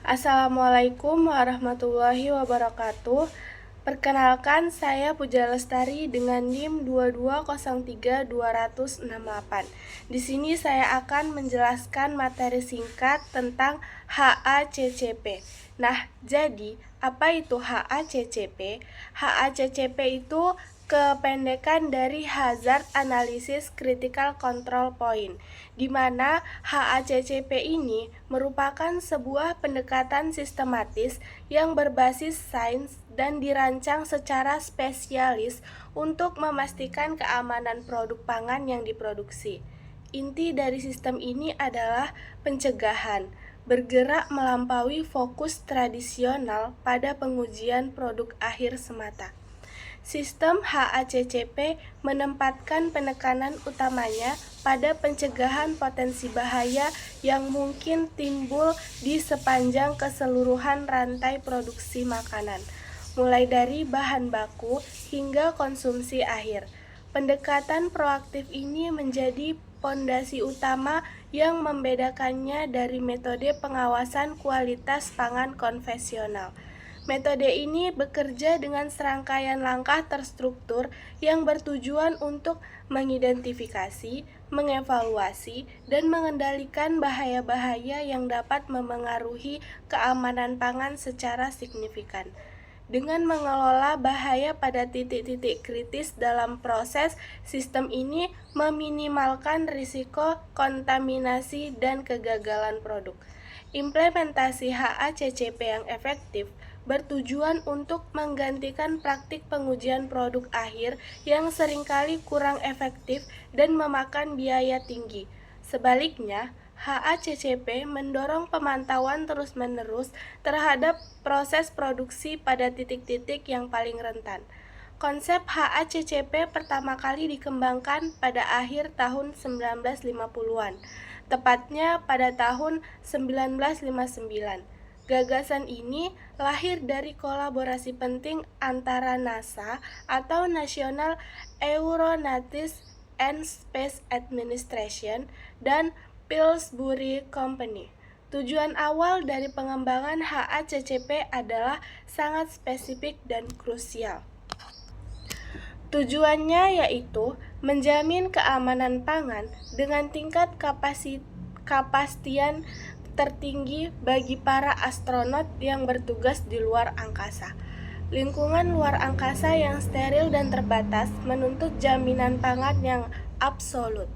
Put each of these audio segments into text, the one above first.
Assalamualaikum warahmatullahi wabarakatuh. Perkenalkan, saya Puja Lestari dengan NIM 2203268. Di sini saya akan menjelaskan materi singkat tentang HACCP. Nah, jadi apa itu HACCP? HACCP itu kependekan dari Hazard Analysis Critical Control Point, di mana HACCP ini merupakan sebuah pendekatan sistematis yang berbasis sains dan dirancang secara spesialis untuk memastikan keamanan produk pangan yang diproduksi. Inti dari sistem ini adalah pencegahan, bergerak melampaui fokus tradisional pada pengujian produk akhir semata. Sistem HACCP menempatkan penekanan utamanya pada pencegahan potensi bahaya yang mungkin timbul di sepanjang keseluruhan rantai produksi makanan, mulai dari bahan baku hingga konsumsi akhir. Pendekatan proaktif ini menjadi pondasi utama yang membedakannya dari metode pengawasan kualitas pangan konvensional. Metode ini bekerja dengan serangkaian langkah terstruktur yang bertujuan untuk mengidentifikasi, mengevaluasi, dan mengendalikan bahaya-bahaya yang dapat memengaruhi keamanan pangan secara signifikan. Dengan mengelola bahaya pada titik-titik kritis dalam proses, sistem ini meminimalkan risiko kontaminasi dan kegagalan produk. Implementasi HACCP yang efektif bertujuan untuk menggantikan praktik pengujian produk akhir yang seringkali kurang efektif dan memakan biaya tinggi. Sebaliknya, HACCP mendorong pemantauan terus-menerus terhadap proses produksi pada titik-titik yang paling rentan. Konsep HACCP pertama kali dikembangkan pada akhir tahun 1950-an, tepatnya pada tahun 1959. Gagasan ini lahir dari kolaborasi penting antara NASA atau National Aeronautics and Space Administration dan Pillsbury Company. Tujuan awal dari pengembangan HACCP adalah sangat spesifik dan krusial. Tujuannya yaitu menjamin keamanan pangan dengan tingkat kepastian tertinggi bagi para astronot yang bertugas di luar angkasa. Lingkungan luar angkasa yang steril dan terbatas menuntut jaminan pangan yang absolut.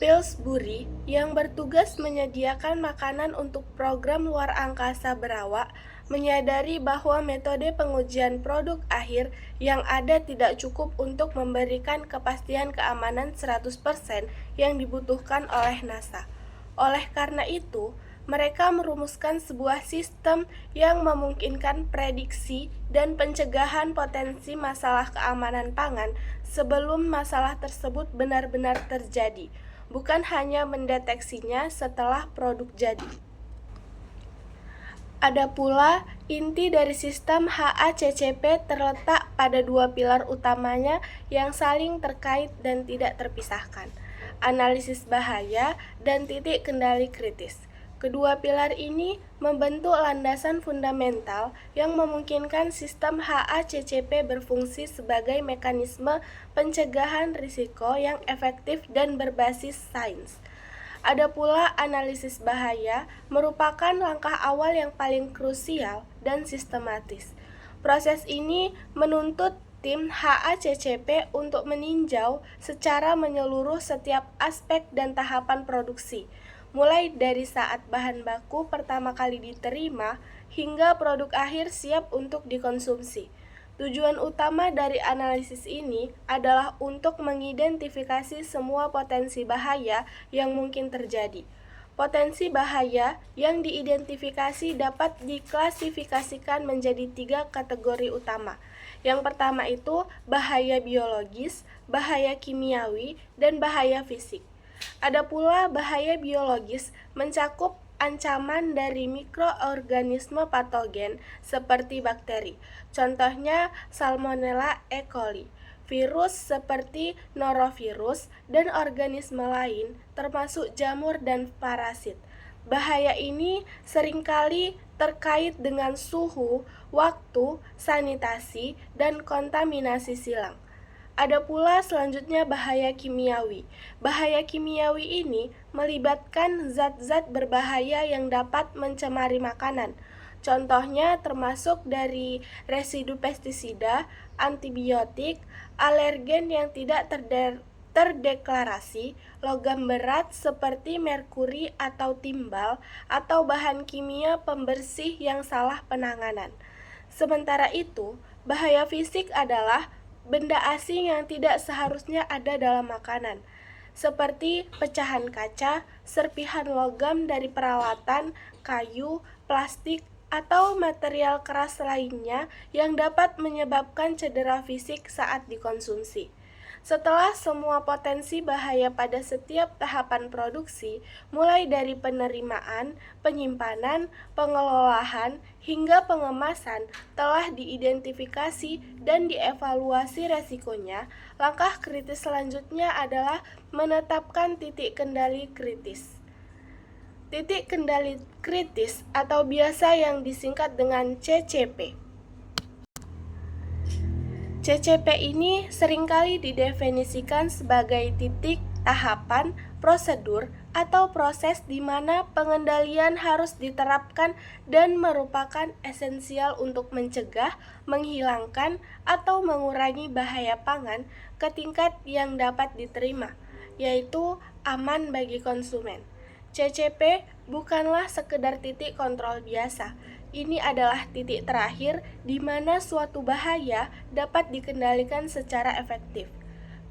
Pillsbury yang bertugas menyediakan makanan untuk program luar angkasa berawak menyadari bahwa metode pengujian produk akhir yang ada tidak cukup untuk memberikan kepastian keamanan 100% yang dibutuhkan oleh NASA. Oleh karena itu, mereka merumuskan sebuah sistem yang memungkinkan prediksi dan pencegahan potensi masalah keamanan pangan sebelum masalah tersebut benar-benar terjadi, bukan hanya mendeteksinya setelah produk jadi. Ada pula, inti dari sistem HACCP terletak pada dua pilar utamanya yang saling terkait dan tidak terpisahkan: analisis bahaya dan titik kendali kritis. Kedua pilar ini membentuk landasan fundamental yang memungkinkan sistem HACCP berfungsi sebagai mekanisme pencegahan risiko yang efektif dan berbasis sains. Ada pula analisis bahaya, merupakan langkah awal yang paling krusial dan sistematis. Proses ini menuntut tim HACCP untuk meninjau secara menyeluruh setiap aspek dan tahapan produksi, mulai dari saat bahan baku pertama kali diterima hingga produk akhir siap untuk dikonsumsi. Tujuan utama dari analisis ini adalah untuk mengidentifikasi semua potensi bahaya yang mungkin terjadi. Potensi bahaya yang diidentifikasi dapat diklasifikasikan menjadi 3 kategori utama. Yang pertama itu bahaya biologis, bahaya kimiawi, dan bahaya fisik. Ada pula bahaya biologis, mencakup ancaman dari mikroorganisme patogen seperti bakteri, contohnya Salmonella E. coli, virus seperti norovirus, dan organisme lain termasuk jamur dan parasit. Bahaya ini seringkali terkait dengan suhu, waktu, sanitasi, dan kontaminasi silang. Ada pula selanjutnya bahaya kimiawi. Bahaya kimiawi ini melibatkan zat-zat berbahaya yang dapat mencemari makanan. Contohnya termasuk dari residu pestisida, antibiotik, alergen yang tidak terdeklarasi, logam berat seperti merkuri atau timbal, atau bahan kimia pembersih yang salah penanganan. Sementara itu, bahaya fisik adalah benda asing yang tidak seharusnya ada dalam makanan, seperti pecahan kaca, serpihan logam dari peralatan, kayu, plastik, atau material keras lainnya yang dapat menyebabkan cedera fisik saat dikonsumsi. Setelah semua potensi bahaya pada setiap tahapan produksi, mulai dari penerimaan, penyimpanan, pengelolaan, hingga pengemasan, telah diidentifikasi dan dievaluasi resikonya, langkah kritis selanjutnya adalah menetapkan titik kendali kritis. Titik kendali kritis atau biasa yang disingkat dengan CCP. CCP ini seringkali didefinisikan sebagai titik, tahapan, prosedur, atau proses di mana pengendalian harus diterapkan dan merupakan esensial untuk mencegah, menghilangkan, atau mengurangi bahaya pangan ke tingkat yang dapat diterima, yaitu aman bagi konsumen. CCP bukanlah sekedar titik kontrol biasa. Ini adalah titik terakhir di mana suatu bahaya dapat dikendalikan secara efektif.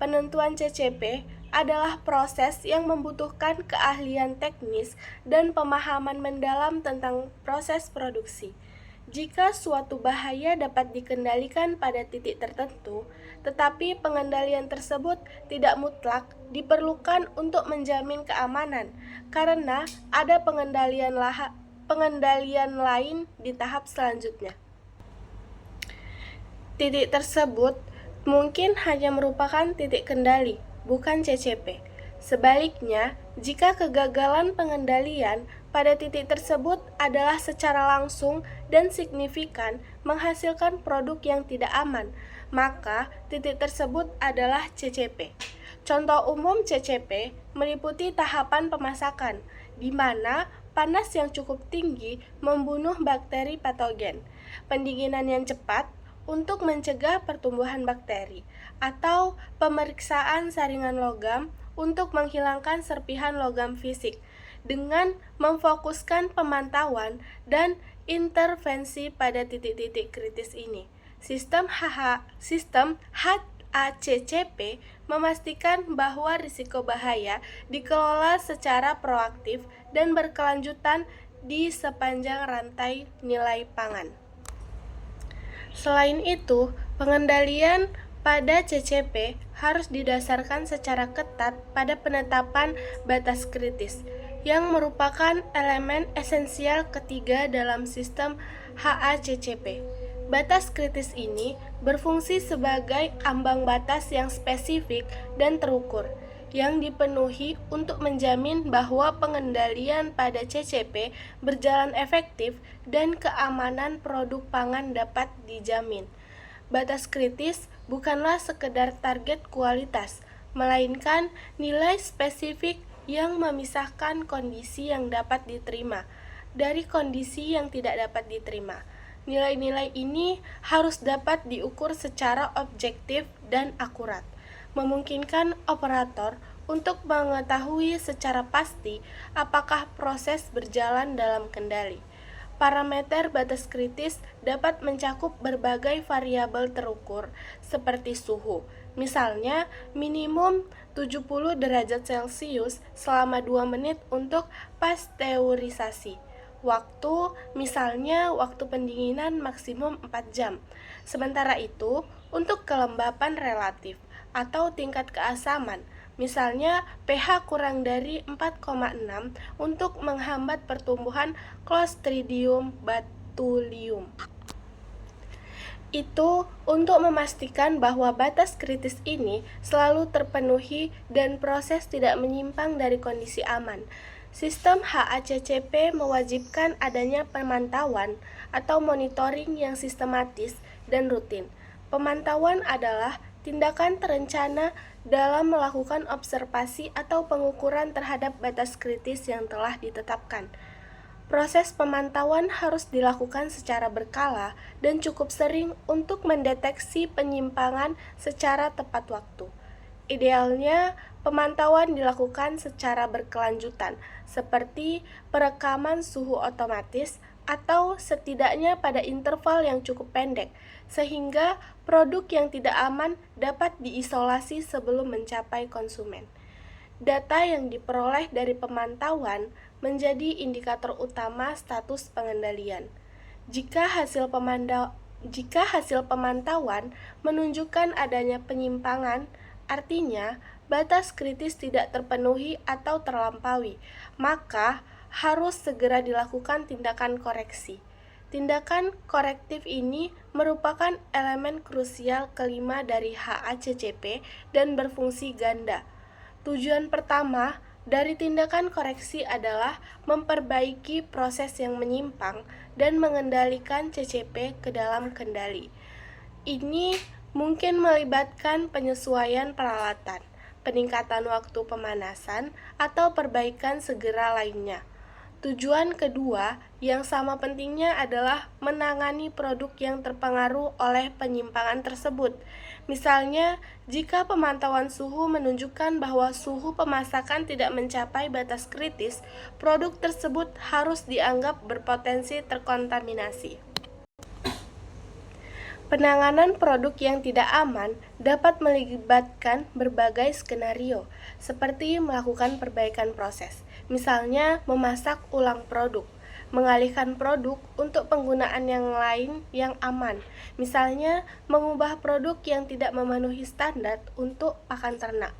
Penentuan CCP adalah proses yang membutuhkan keahlian teknis dan pemahaman mendalam tentang proses produksi. Jika suatu bahaya dapat dikendalikan pada titik tertentu, tetapi pengendalian tersebut tidak mutlak diperlukan untuk menjamin keamanan, karena ada pengendalian lain di tahap selanjutnya. Titik tersebut mungkin hanya merupakan titik kendali, bukan CCP. Sebaliknya, jika kegagalan pengendalian pada titik tersebut adalah secara langsung dan signifikan menghasilkan produk yang tidak aman, maka titik tersebut adalah CCP. Contoh umum CCP meliputi tahapan pemasakan, di mana panas yang cukup tinggi membunuh bakteri patogen, pendinginan yang cepat untuk mencegah pertumbuhan bakteri, atau pemeriksaan saringan logam untuk menghilangkan serpihan logam fisik dengan memfokuskan pemantauan dan intervensi pada titik-titik kritis ini. Sistem HACCP memastikan bahwa risiko bahaya dikelola secara proaktif dan berkelanjutan di sepanjang rantai nilai pangan. Selain itu, pengendalian pada CCP harus didasarkan secara ketat pada penetapan batas kritis, yang merupakan elemen esensial ketiga dalam sistem HACCP. Batas kritis ini berfungsi sebagai ambang batas yang spesifik dan terukur, yang dipenuhi untuk menjamin bahwa pengendalian pada CCP berjalan efektif dan keamanan produk pangan dapat dijamin. Batas kritis bukanlah sekedar target kualitas, melainkan nilai spesifik yang memisahkan kondisi yang dapat diterima dari kondisi yang tidak dapat diterima. Nilai-nilai ini harus dapat diukur secara objektif dan akurat, memungkinkan operator untuk mengetahui secara pasti apakah proses berjalan dalam kendali. Parameter batas kritis dapat mencakup berbagai variabel terukur seperti suhu, misalnya minimum 70 derajat Celcius selama 2 menit untuk pasteurisasi. Waktu, misalnya waktu pendinginan maksimum 4 jam. Sementara itu, untuk kelembapan relatif atau tingkat keasaman, misalnya pH kurang dari 4,6 untuk menghambat pertumbuhan Clostridium botulinum. Itu untuk memastikan bahwa batas kritis ini selalu terpenuhi dan proses tidak menyimpang dari kondisi aman. Sistem HACCP mewajibkan adanya pemantauan atau monitoring yang sistematis dan rutin. Pemantauan adalah tindakan terencana dalam melakukan observasi atau pengukuran terhadap batas kritis yang telah ditetapkan. Proses pemantauan harus dilakukan secara berkala dan cukup sering untuk mendeteksi penyimpangan secara tepat waktu. Idealnya, pemantauan dilakukan secara berkelanjutan, seperti perekaman suhu otomatis atau setidaknya pada interval yang cukup pendek, sehingga produk yang tidak aman dapat diisolasi sebelum mencapai konsumen. Data yang diperoleh dari pemantauan menjadi indikator utama status pengendalian. Jika hasil pemantauan menunjukkan adanya penyimpangan, artinya batas kritis tidak terpenuhi atau terlampaui, maka harus segera dilakukan tindakan koreksi. Tindakan korektif ini merupakan elemen krusial kelima dari HACCP dan berfungsi ganda. Tujuan pertama dari tindakan koreksi adalah memperbaiki proses yang menyimpang dan mengendalikan CCP ke dalam kendali. Ini mungkin melibatkan penyesuaian peralatan, peningkatan waktu pemanasan, atau perbaikan segera lainnya. Tujuan kedua yang sama pentingnya adalah menangani produk yang terpengaruh oleh penyimpangan tersebut. Misalnya, jika pemantauan suhu menunjukkan bahwa suhu pemasakan tidak mencapai batas kritis, produk tersebut harus dianggap berpotensi terkontaminasi. Penanganan produk yang tidak aman dapat melibatkan berbagai skenario, seperti melakukan perbaikan proses, misalnya memasak ulang produk, mengalihkan produk untuk penggunaan yang lain yang aman, misalnya mengubah produk yang tidak memenuhi standar untuk pakan ternak.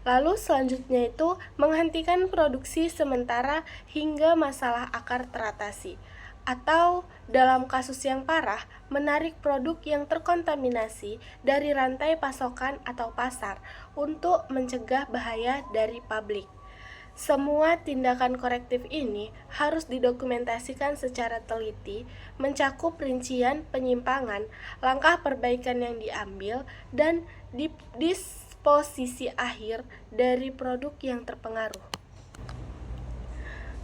Lalu selanjutnya itu menghentikan produksi sementara hingga masalah akar teratasi. Atau dalam kasus yang parah, menarik produk yang terkontaminasi dari rantai pasokan atau pasar untuk mencegah bahaya dari publik. Semua tindakan korektif ini harus didokumentasikan secara teliti, mencakup rincian penyimpangan, langkah perbaikan yang diambil, dan disposisi akhir dari produk yang terpengaruh.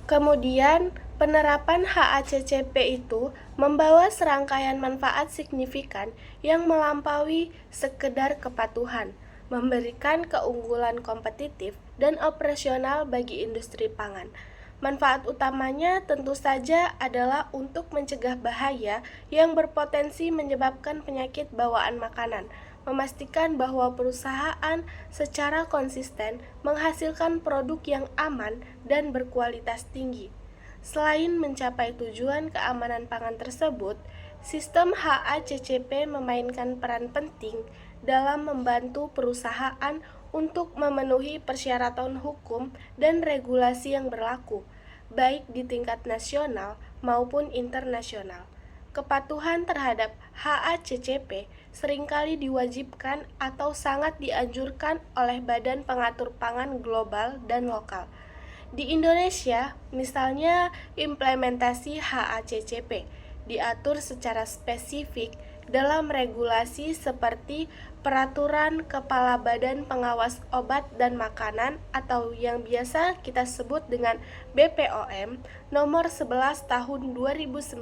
Kemudian, penerapan HACCP itu membawa serangkaian manfaat signifikan yang melampaui sekedar kepatuhan, memberikan keunggulan kompetitif dan operasional bagi industri pangan. Manfaat utamanya tentu saja adalah untuk mencegah bahaya yang berpotensi menyebabkan penyakit bawaan makanan, memastikan bahwa perusahaan secara konsisten menghasilkan produk yang aman dan berkualitas tinggi. Selain mencapai tujuan keamanan pangan tersebut, sistem HACCP memainkan peran penting dalam membantu perusahaan untuk memenuhi persyaratan hukum dan regulasi yang berlaku, baik di tingkat nasional maupun internasional. Kepatuhan terhadap HACCP seringkali diwajibkan atau sangat dianjurkan oleh Badan Pengatur Pangan Global dan Lokal. Di Indonesia, misalnya implementasi HACCP diatur secara spesifik dalam regulasi seperti Peraturan Kepala Badan Pengawas Obat dan Makanan atau yang biasa kita sebut dengan BPOM nomor 11 tahun 2019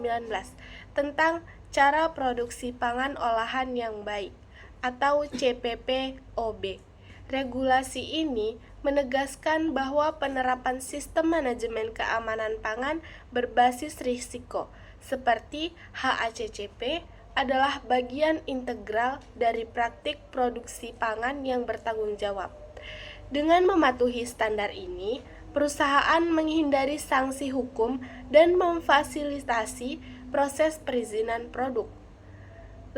tentang cara produksi pangan olahan yang baik atau CPPOB. Regulasi ini menegaskan bahwa penerapan sistem manajemen keamanan pangan berbasis risiko seperti HACCP adalah bagian integral dari praktik produksi pangan yang bertanggung jawab. Dengan mematuhi standar ini, perusahaan menghindari sanksi hukum dan memfasilitasi proses perizinan produk.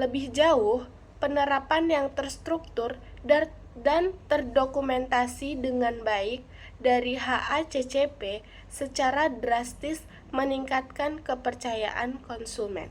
Lebih jauh, penerapan yang terstruktur dan terdokumentasi dengan baik dari HACCP secara drastis meningkatkan kepercayaan konsumen.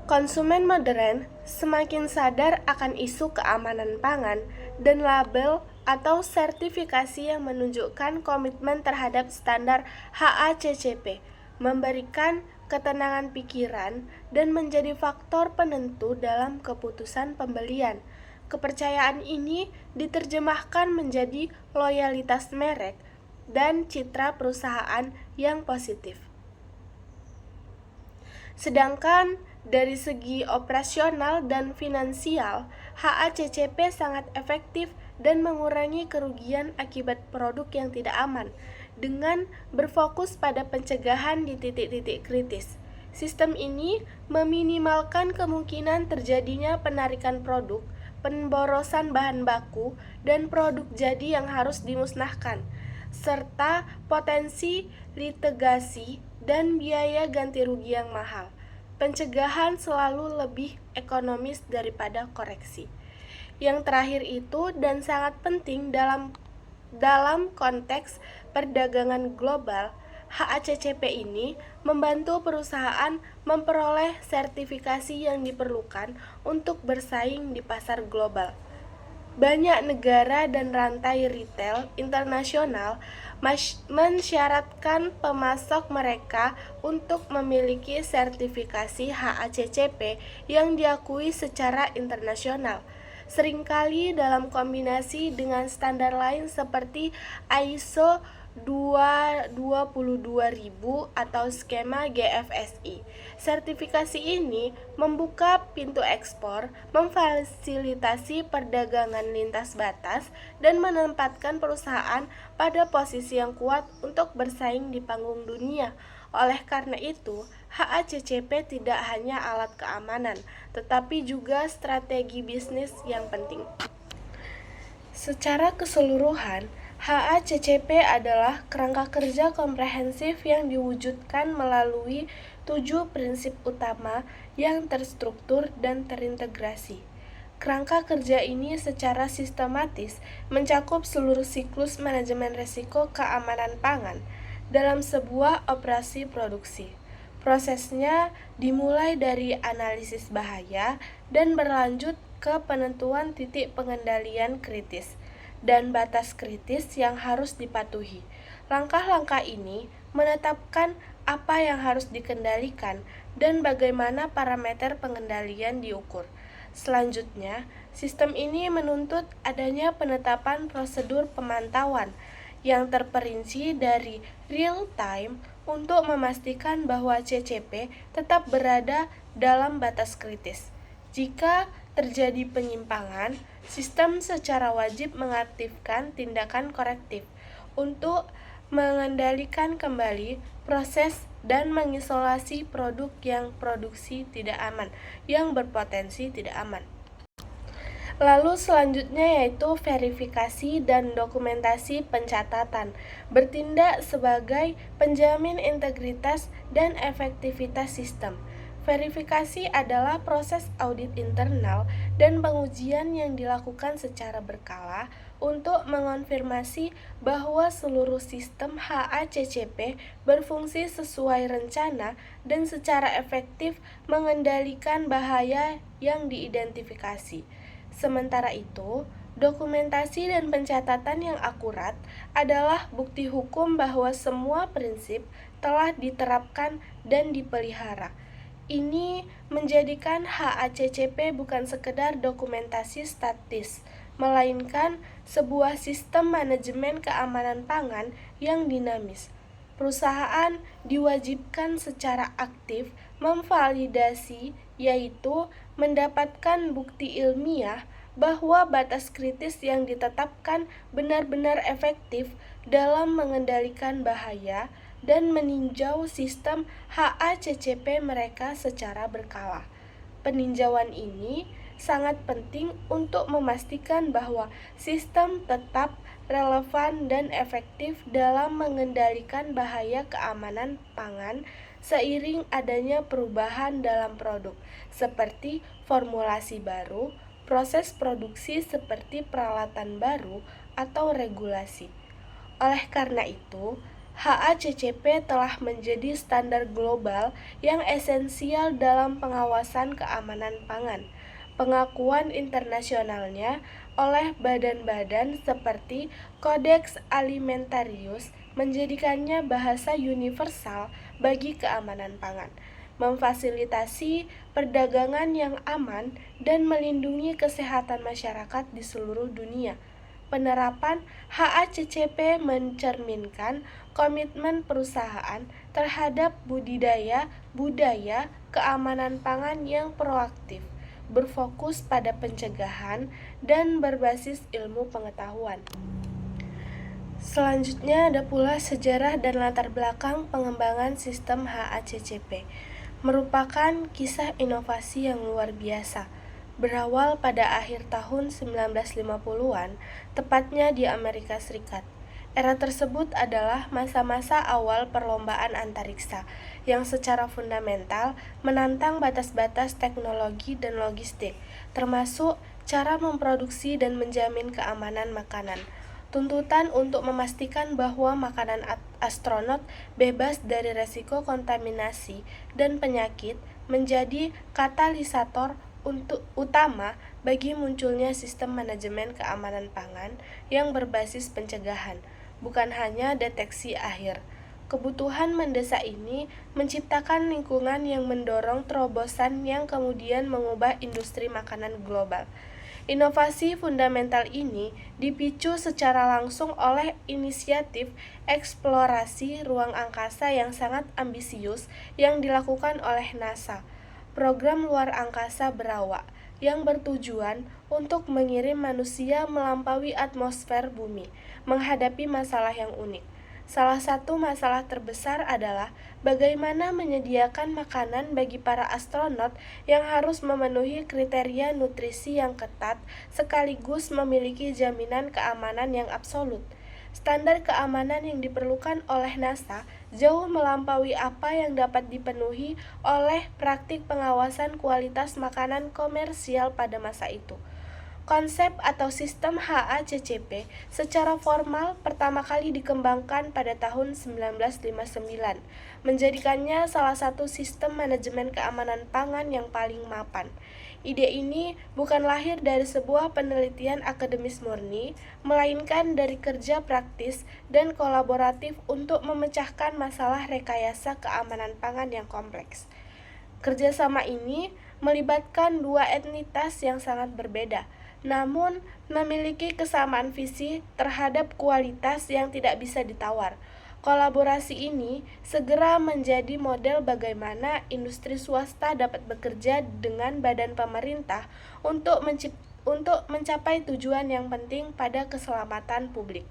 Konsumen modern semakin sadar akan isu keamanan pangan dan label atau sertifikasi yang menunjukkan komitmen terhadap standar HACCP, memberikan ketenangan pikiran dan menjadi faktor penentu dalam keputusan pembelian. Kepercayaan ini diterjemahkan menjadi loyalitas merek dan citra perusahaan yang positif. Sedangkan dari segi operasional dan finansial, HACCP sangat efektif dan mengurangi kerugian akibat produk yang tidak aman dengan berfokus pada pencegahan di titik-titik kritis. Sistem ini meminimalkan kemungkinan terjadinya penarikan produk, pemborosan bahan baku, dan produk jadi yang harus dimusnahkan, serta potensi litigasi dan biaya ganti rugi yang mahal. Pencegahan selalu lebih ekonomis daripada koreksi. Yang terakhir itu dan sangat penting dalam konteks perdagangan global, HACCP ini membantu perusahaan memperoleh sertifikasi yang diperlukan untuk bersaing di pasar global. Banyak negara dan rantai retail internasional mensyaratkan pemasok mereka untuk memiliki sertifikasi HACCP yang diakui secara internasional, seringkali dalam kombinasi dengan standar lain seperti ISO 22000 atau skema GFSI. Sertifikasi ini membuka pintu ekspor, memfasilitasi perdagangan lintas batas, dan menempatkan perusahaan pada posisi yang kuat untuk bersaing di panggung dunia. Oleh karena itu, HACCP tidak hanya alat keamanan, tetapi juga strategi bisnis yang penting. Secara keseluruhan, HACCP adalah kerangka kerja komprehensif yang diwujudkan melalui 7 prinsip utama yang terstruktur dan terintegrasi. Kerangka kerja ini secara sistematis mencakup seluruh siklus manajemen risiko keamanan pangan dalam sebuah operasi produksi. Prosesnya dimulai dari analisis bahaya dan berlanjut ke penentuan titik pengendalian kritis dan batas kritis yang harus dipatuhi. Langkah-langkah ini menetapkan apa yang harus dikendalikan dan bagaimana parameter pengendalian diukur. Selanjutnya, sistem ini menuntut adanya penetapan prosedur pemantauan yang terperinci dari real time untuk memastikan bahwa CCP tetap berada dalam batas kritis. Jika terjadi penyimpangan, sistem secara wajib mengaktifkan tindakan korektif untuk mengendalikan kembali proses dan mengisolasi produk yang produksi tidak aman, yang berpotensi tidak aman. Lalu selanjutnya yaitu verifikasi dan dokumentasi pencatatan, bertindak sebagai penjamin integritas dan efektivitas sistem. Verifikasi adalah proses audit internal dan pengujian yang dilakukan secara berkala untuk mengonfirmasi bahwa seluruh sistem HACCP berfungsi sesuai rencana dan secara efektif mengendalikan bahaya yang diidentifikasi. Sementara itu, dokumentasi dan pencatatan yang akurat adalah bukti hukum bahwa semua prinsip telah diterapkan dan dipelihara. Ini menjadikan HACCP bukan sekedar dokumentasi statis, melainkan sebuah sistem manajemen keamanan pangan yang dinamis. Perusahaan diwajibkan secara aktif memvalidasi, yaitu mendapatkan bukti ilmiah bahwa batas kritis yang ditetapkan benar-benar efektif dalam mengendalikan bahaya dan meninjau sistem HACCP mereka secara berkala. Peninjauan ini sangat penting untuk memastikan bahwa sistem tetap relevan dan efektif dalam mengendalikan bahaya keamanan pangan seiring adanya perubahan dalam produk, seperti formulasi baru, proses produksi seperti peralatan baru, atau regulasi. Oleh karena itu, HACCP telah menjadi standar global yang esensial dalam pengawasan keamanan pangan. pengakuan internasionalnya oleh badan-badan seperti Codex Alimentarius menjadikannya bahasa universal bagi keamanan pangan, memfasilitasi perdagangan yang aman, dan melindungi kesehatan masyarakat di seluruh dunia. Penerapan HACCP mencerminkan komitmen perusahaan terhadap budaya keamanan pangan yang proaktif, berfokus pada pencegahan, dan berbasis ilmu pengetahuan. Selanjutnya ada pula sejarah dan latar belakang pengembangan sistem HACCP. Merupakan kisah inovasi yang luar biasa. Berawal pada akhir tahun 1950-an, tepatnya di Amerika Serikat. Era tersebut adalah masa-masa awal perlombaan antariksa yang secara fundamental menantang batas-batas teknologi dan logistik, termasuk cara memproduksi dan menjamin keamanan makanan. Tuntutan untuk memastikan bahwa makanan astronot bebas dari resiko kontaminasi dan penyakit menjadi katalisator utama bagi munculnya sistem manajemen keamanan pangan yang berbasis pencegahan, bukan hanya deteksi akhir. Kebutuhan mendesak ini menciptakan lingkungan yang mendorong terobosan yang kemudian mengubah industri makanan global. Inovasi fundamental ini dipicu secara langsung oleh inisiatif eksplorasi ruang angkasa yang sangat ambisius yang dilakukan oleh NASA, program luar angkasa berawak, yang bertujuan untuk mengirim manusia melampaui atmosfer bumi, menghadapi masalah yang unik. Salah satu masalah terbesar adalah bagaimana menyediakan makanan bagi para astronot yang harus memenuhi kriteria nutrisi yang ketat sekaligus memiliki jaminan keamanan yang absolut. Standar keamanan yang diperlukan oleh NASA jauh melampaui apa yang dapat dipenuhi oleh praktik pengawasan kualitas makanan komersial pada masa itu. Konsep atau sistem HACCP secara formal pertama kali dikembangkan pada tahun 1959, menjadikannya salah satu sistem manajemen keamanan pangan yang paling mapan. Ide ini bukan lahir dari sebuah penelitian akademis murni, melainkan dari kerja praktis dan kolaboratif untuk memecahkan masalah rekayasa keamanan pangan yang kompleks. Kerjasama ini melibatkan dua entitas yang sangat berbeda, namun memiliki kesamaan visi terhadap kualitas yang tidak bisa ditawar. Kolaborasi ini segera menjadi model bagaimana industri swasta dapat bekerja dengan badan pemerintah untuk mencapai tujuan yang penting pada keselamatan publik.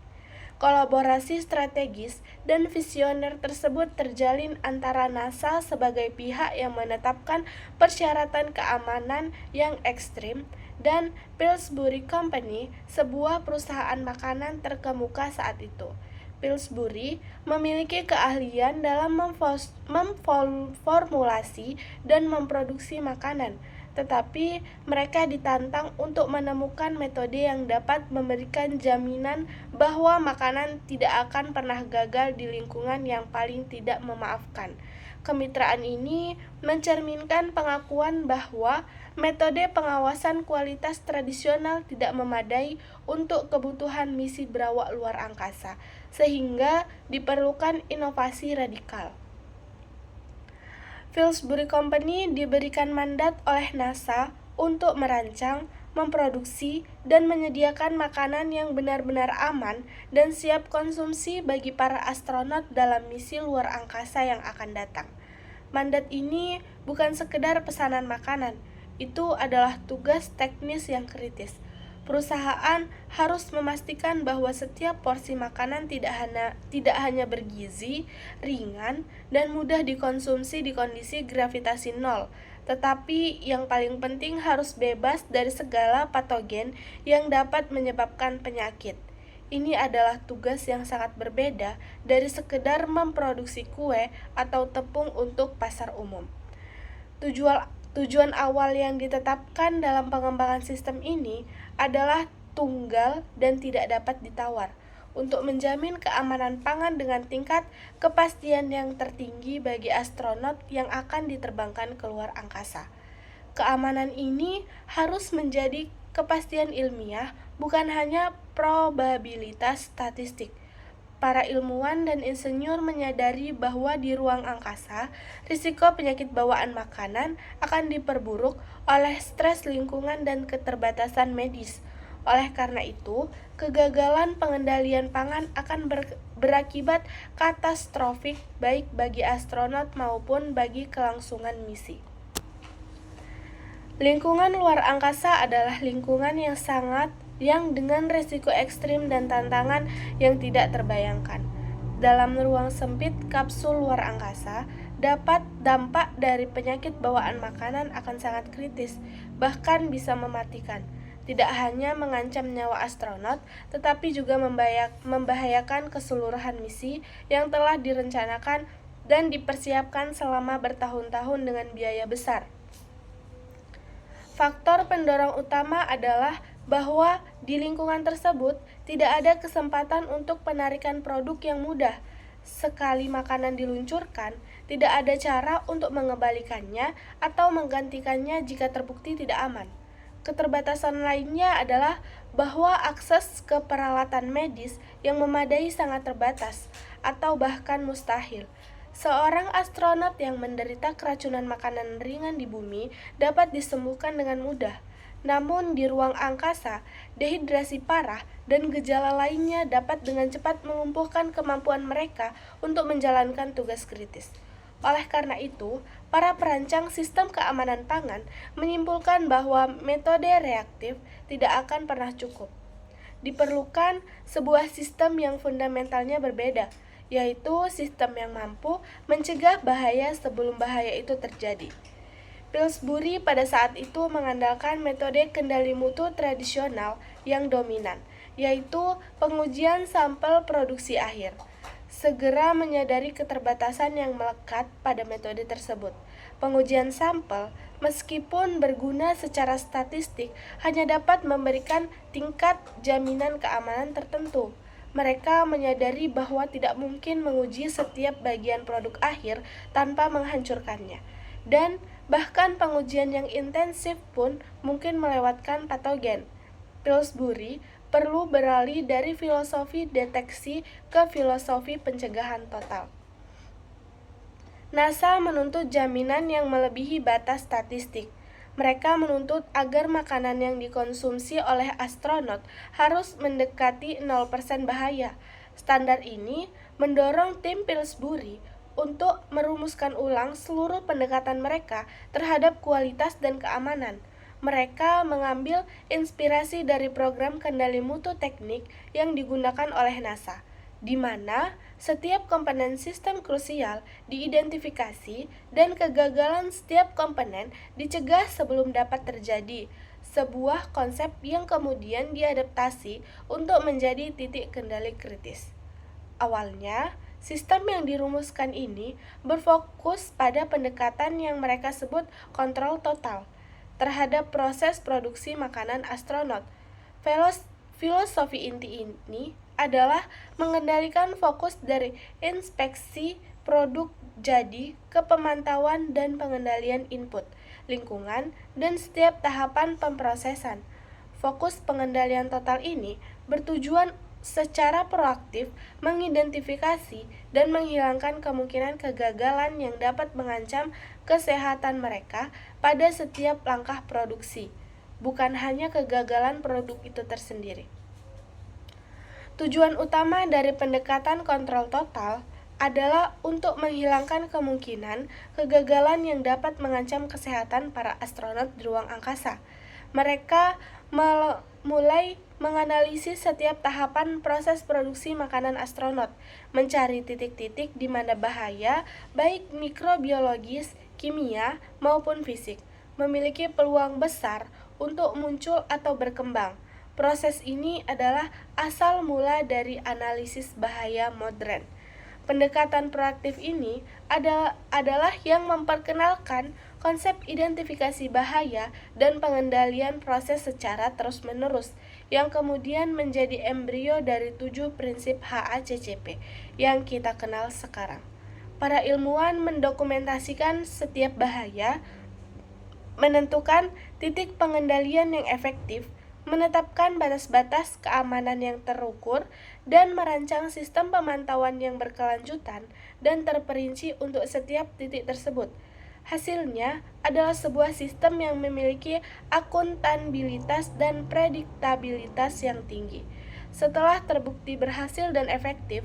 Kolaborasi strategis dan visioner tersebut terjalin antara NASA sebagai pihak yang menetapkan persyaratan keamanan yang ekstrim dan Pillsbury Company, sebuah perusahaan makanan terkemuka saat itu. Pillsbury memiliki keahlian dalam memformulasi dan memproduksi makanan, tetapi mereka ditantang untuk menemukan metode yang dapat memberikan jaminan bahwa makanan tidak akan pernah gagal di lingkungan yang paling tidak memaafkan. Kemitraan ini mencerminkan pengakuan bahwa metode pengawasan kualitas tradisional tidak memadai untuk kebutuhan misi berawak luar angkasa, sehingga diperlukan inovasi radikal. Pillsbury Company diberikan mandat oleh NASA untuk merancang, memproduksi, dan menyediakan makanan yang benar-benar aman dan siap konsumsi bagi para astronot dalam misi luar angkasa yang akan datang. Mandat ini bukan sekedar pesanan makanan, itu adalah tugas teknis yang kritis. Perusahaan harus memastikan bahwa setiap porsi makanan tidak hanya bergizi, ringan, dan mudah dikonsumsi di kondisi gravitasi nol, tetapi yang paling penting harus bebas dari segala patogen yang dapat menyebabkan penyakit. Ini adalah tugas yang sangat berbeda dari sekedar memproduksi kue atau tepung untuk pasar umum. Tujuan awal yang ditetapkan dalam pengembangan sistem ini adalah tunggal dan tidak dapat ditawar, untuk menjamin keamanan pangan dengan tingkat kepastian yang tertinggi bagi astronot yang akan diterbangkan ke luar angkasa. Keamanan ini harus menjadi kepastian ilmiah, bukan hanya probabilitas statistik. Para ilmuwan dan insinyur menyadari bahwa di ruang angkasa, risiko penyakit bawaan makanan akan diperburuk oleh stres lingkungan dan keterbatasan medis. Oleh karena itu, kegagalan pengendalian pangan akan berakibat katastrofik baik bagi astronot maupun bagi kelangsungan misi. Lingkungan luar angkasa adalah lingkungan yang dengan risiko ekstrim dan tantangan yang tidak terbayangkan. Dalam ruang sempit kapsul luar angkasa, dampak dari penyakit bawaan makanan akan sangat kritis, bahkan bisa mematikan. Tidak hanya mengancam nyawa astronot, tetapi juga membahayakan keseluruhan misi yang telah direncanakan dan dipersiapkan selama bertahun-tahun dengan biaya besar. Faktor pendorong utama adalah bahwa di lingkungan tersebut tidak ada kesempatan untuk penarikan produk yang mudah. Sekali makanan diluncurkan, tidak ada cara untuk mengembalikannya atau menggantikannya jika terbukti tidak aman. Keterbatasan lainnya adalah bahwa akses ke peralatan medis yang memadai sangat terbatas atau bahkan mustahil. Seorang astronot yang menderita keracunan makanan ringan di bumi dapat disembuhkan dengan mudah. Namun di ruang angkasa, dehidrasi parah dan gejala lainnya dapat dengan cepat melumpuhkan kemampuan mereka untuk menjalankan tugas kritis. Oleh karena itu, para perancang sistem keamanan pangan menyimpulkan bahwa metode reaktif tidak akan pernah cukup. Diperlukan sebuah sistem yang fundamentalnya berbeda, yaitu sistem yang mampu mencegah bahaya sebelum bahaya itu terjadi. Pillsbury pada saat itu mengandalkan metode kendali mutu tradisional yang dominan, yaitu pengujian sampel produksi akhir. Segera menyadari keterbatasan yang melekat pada metode tersebut. Pengujian sampel, meskipun berguna secara statistik, hanya dapat memberikan tingkat jaminan keamanan tertentu. Mereka menyadari bahwa tidak mungkin menguji setiap bagian produk akhir tanpa menghancurkannya. Dan bahkan pengujian yang intensif pun mungkin melewatkan patogen. Pillsbury perlu beralih dari filosofi deteksi ke filosofi pencegahan total. NASA menuntut jaminan yang melebihi batas statistik. Mereka menuntut agar makanan yang dikonsumsi oleh astronot harus mendekati 0% bahaya. Standar ini mendorong tim Pillsbury untuk merumuskan ulang seluruh pendekatan mereka terhadap kualitas dan keamanan. Mereka mengambil inspirasi dari program kendali mutu teknik yang digunakan oleh NASA, di mana setiap komponen sistem krusial diidentifikasi dan kegagalan setiap komponen dicegah sebelum dapat terjadi, sebuah konsep yang kemudian diadaptasi untuk menjadi titik kendali kritis. Awalnya, sistem yang dirumuskan ini berfokus pada pendekatan yang mereka sebut kontrol total terhadap proses produksi makanan astronot. Filosofi inti ini adalah mengendalikan fokus dari inspeksi produk jadi ke pemantauan dan pengendalian input, lingkungan, dan setiap tahapan pemprosesan. Fokus pengendalian total ini bertujuan secara proaktif mengidentifikasi dan menghilangkan kemungkinan kegagalan yang dapat mengancam kesehatan mereka pada setiap langkah produksi, bukan hanya kegagalan produk itu tersendiri. Tujuan utama dari pendekatan kontrol total adalah untuk menghilangkan kemungkinan kegagalan yang dapat mengancam kesehatan para astronot di ruang angkasa. Mereka mulai menganalisis setiap tahapan proses produksi makanan astronot, mencari titik-titik di mana bahaya, baik mikrobiologis, kimia, maupun fisik, memiliki peluang besar untuk muncul atau berkembang. Proses ini adalah asal mula dari analisis bahaya modern. Pendekatan proaktif ini adalah yang memperkenalkan konsep identifikasi bahaya dan pengendalian proses secara terus-menerus, yang kemudian menjadi embrio dari 7 prinsip HACCP yang kita kenal sekarang. Para ilmuwan mendokumentasikan setiap bahaya, menentukan titik pengendalian yang efektif, menetapkan batas-batas keamanan yang terukur, dan merancang sistem pemantauan yang berkelanjutan dan terperinci untuk setiap titik tersebut. Hasilnya adalah sebuah sistem yang memiliki akuntabilitas dan prediktabilitas yang tinggi. Setelah terbukti berhasil dan efektif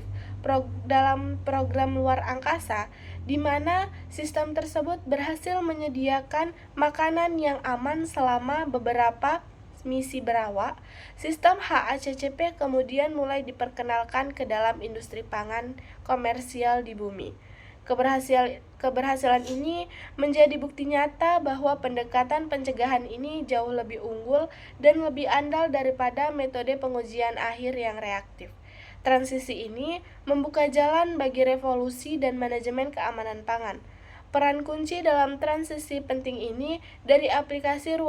dalam program luar angkasa, di mana sistem tersebut berhasil menyediakan makanan yang aman selama beberapa misi berawak, sistem HACCP kemudian mulai diperkenalkan ke dalam industri pangan komersial di bumi. Keberhasilan ini menjadi bukti nyata bahwa pendekatan pencegahan ini jauh lebih unggul dan lebih andal daripada metode pengujian akhir yang reaktif. Transisi ini membuka jalan bagi revolusi dan manajemen keamanan pangan. Peran kunci dalam transisi penting ini dari aplikasi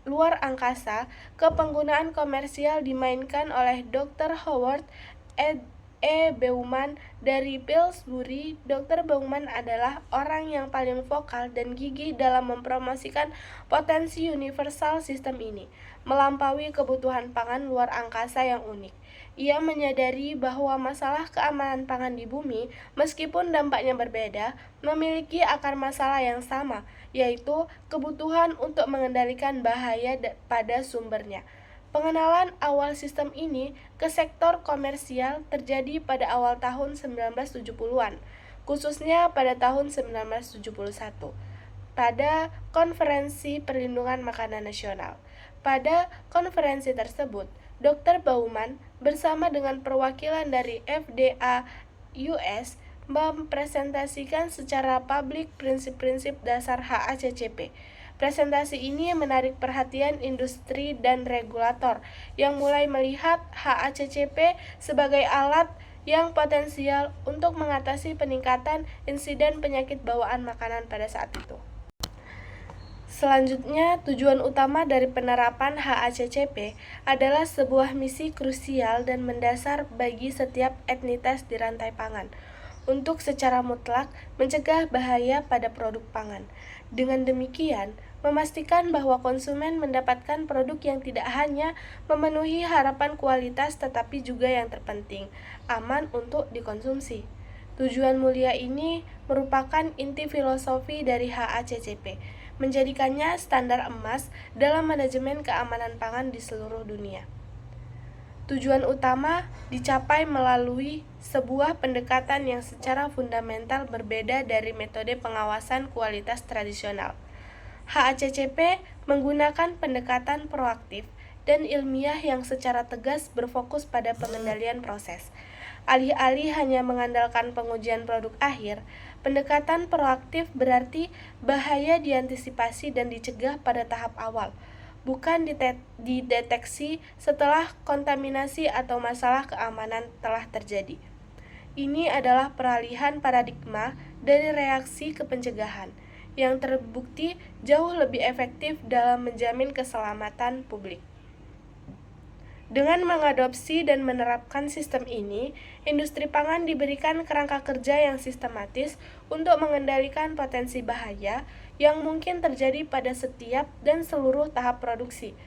luar angkasa ke penggunaan komersial dimainkan oleh Dr. Howard Bauman dari Pillsbury. Dr. Bauman adalah orang yang paling vokal dan gigih dalam mempromosikan potensi universal sistem ini, melampaui kebutuhan pangan luar angkasa yang unik. Ia menyadari bahwa masalah keamanan pangan di bumi, meskipun dampaknya berbeda, memiliki akar masalah yang sama, yaitu kebutuhan untuk mengendalikan bahaya pada sumbernya. Pengenalan awal sistem ini ke sektor komersial terjadi pada awal tahun 1970-an, khususnya pada tahun 1971, pada Konferensi Perlindungan Makanan Nasional. Pada konferensi tersebut, Dr. Bauman bersama dengan perwakilan dari FDA US mempresentasikan secara publik prinsip-prinsip dasar HACCP. Presentasi ini menarik perhatian industri dan regulator yang mulai melihat HACCP sebagai alat yang potensial untuk mengatasi peningkatan insiden penyakit bawaan makanan pada saat itu. Selanjutnya, tujuan utama dari penerapan HACCP adalah sebuah misi krusial dan mendasar bagi setiap entitas di rantai pangan untuk secara mutlak mencegah bahaya pada produk pangan. Dengan demikian, memastikan bahwa konsumen mendapatkan produk yang tidak hanya memenuhi harapan kualitas tetapi juga yang terpenting, aman untuk dikonsumsi. Tujuan mulia ini merupakan inti filosofi dari HACCP, menjadikannya standar emas dalam manajemen keamanan pangan di seluruh dunia. Tujuan utama dicapai melalui sebuah pendekatan yang secara fundamental berbeda dari metode pengawasan kualitas tradisional. HACCP menggunakan pendekatan proaktif dan ilmiah yang secara tegas berfokus pada pengendalian proses. Alih-alih hanya mengandalkan pengujian produk akhir, pendekatan proaktif berarti bahaya diantisipasi dan dicegah pada tahap awal, bukan dideteksi setelah kontaminasi atau masalah keamanan telah terjadi. Ini adalah peralihan paradigma dari reaksi ke pencegahan, yang terbukti jauh lebih efektif dalam menjamin keselamatan publik. Dengan mengadopsi dan menerapkan sistem ini, industri pangan diberikan kerangka kerja yang sistematis untuk mengendalikan potensi bahaya yang mungkin terjadi pada setiap dan seluruh tahap produksi.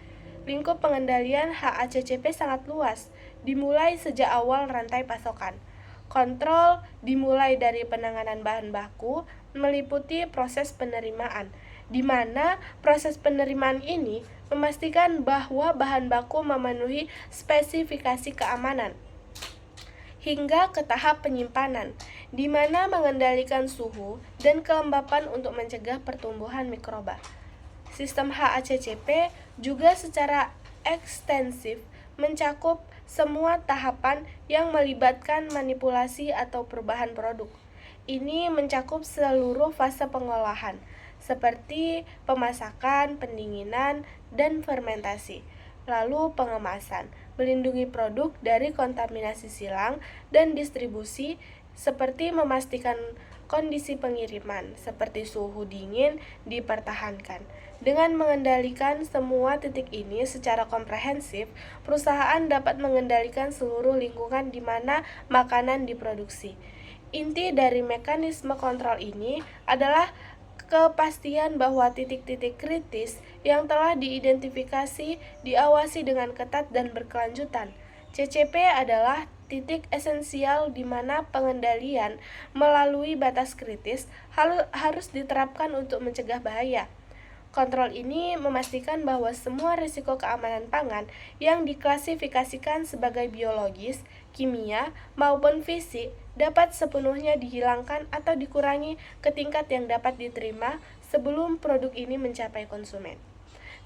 Lingkup pengendalian HACCP sangat luas, dimulai sejak awal rantai pasokan. Kontrol dimulai dari penanganan bahan baku, meliputi proses penerimaan, di mana proses penerimaan ini memastikan bahwa bahan baku memenuhi spesifikasi keamanan, hingga ke tahap penyimpanan, di mana mengendalikan suhu dan kelembapan untuk mencegah pertumbuhan mikroba. Sistem HACCP juga secara ekstensif mencakup semua tahapan yang melibatkan manipulasi atau perubahan produk. Ini mencakup seluruh fase pengolahan, seperti pemasakan, pendinginan, dan fermentasi, lalu pengemasan, melindungi produk dari kontaminasi silang, dan distribusi, seperti memastikan kondisi pengiriman, seperti suhu dingin, dipertahankan. Dengan mengendalikan semua titik ini secara komprehensif, perusahaan dapat mengendalikan seluruh lingkungan di mana makanan diproduksi. Inti dari mekanisme kontrol ini adalah kepastian bahwa titik-titik kritis yang telah diidentifikasi diawasi dengan ketat dan berkelanjutan. CCP adalah titik esensial di mana pengendalian melalui batas kritis harus diterapkan untuk mencegah bahaya. Kontrol ini memastikan bahwa semua risiko keamanan pangan yang diklasifikasikan sebagai biologis, kimia, maupun fisik dapat sepenuhnya dihilangkan atau dikurangi ke tingkat yang dapat diterima sebelum produk ini mencapai konsumen.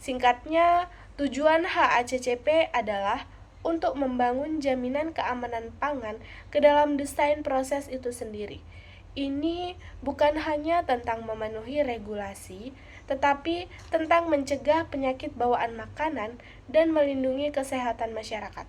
Singkatnya, tujuan HACCP adalah untuk membangun jaminan keamanan pangan ke dalam desain proses itu sendiri. Ini bukan hanya tentang memenuhi regulasi, tetapi tentang mencegah penyakit bawaan makanan dan melindungi kesehatan masyarakat.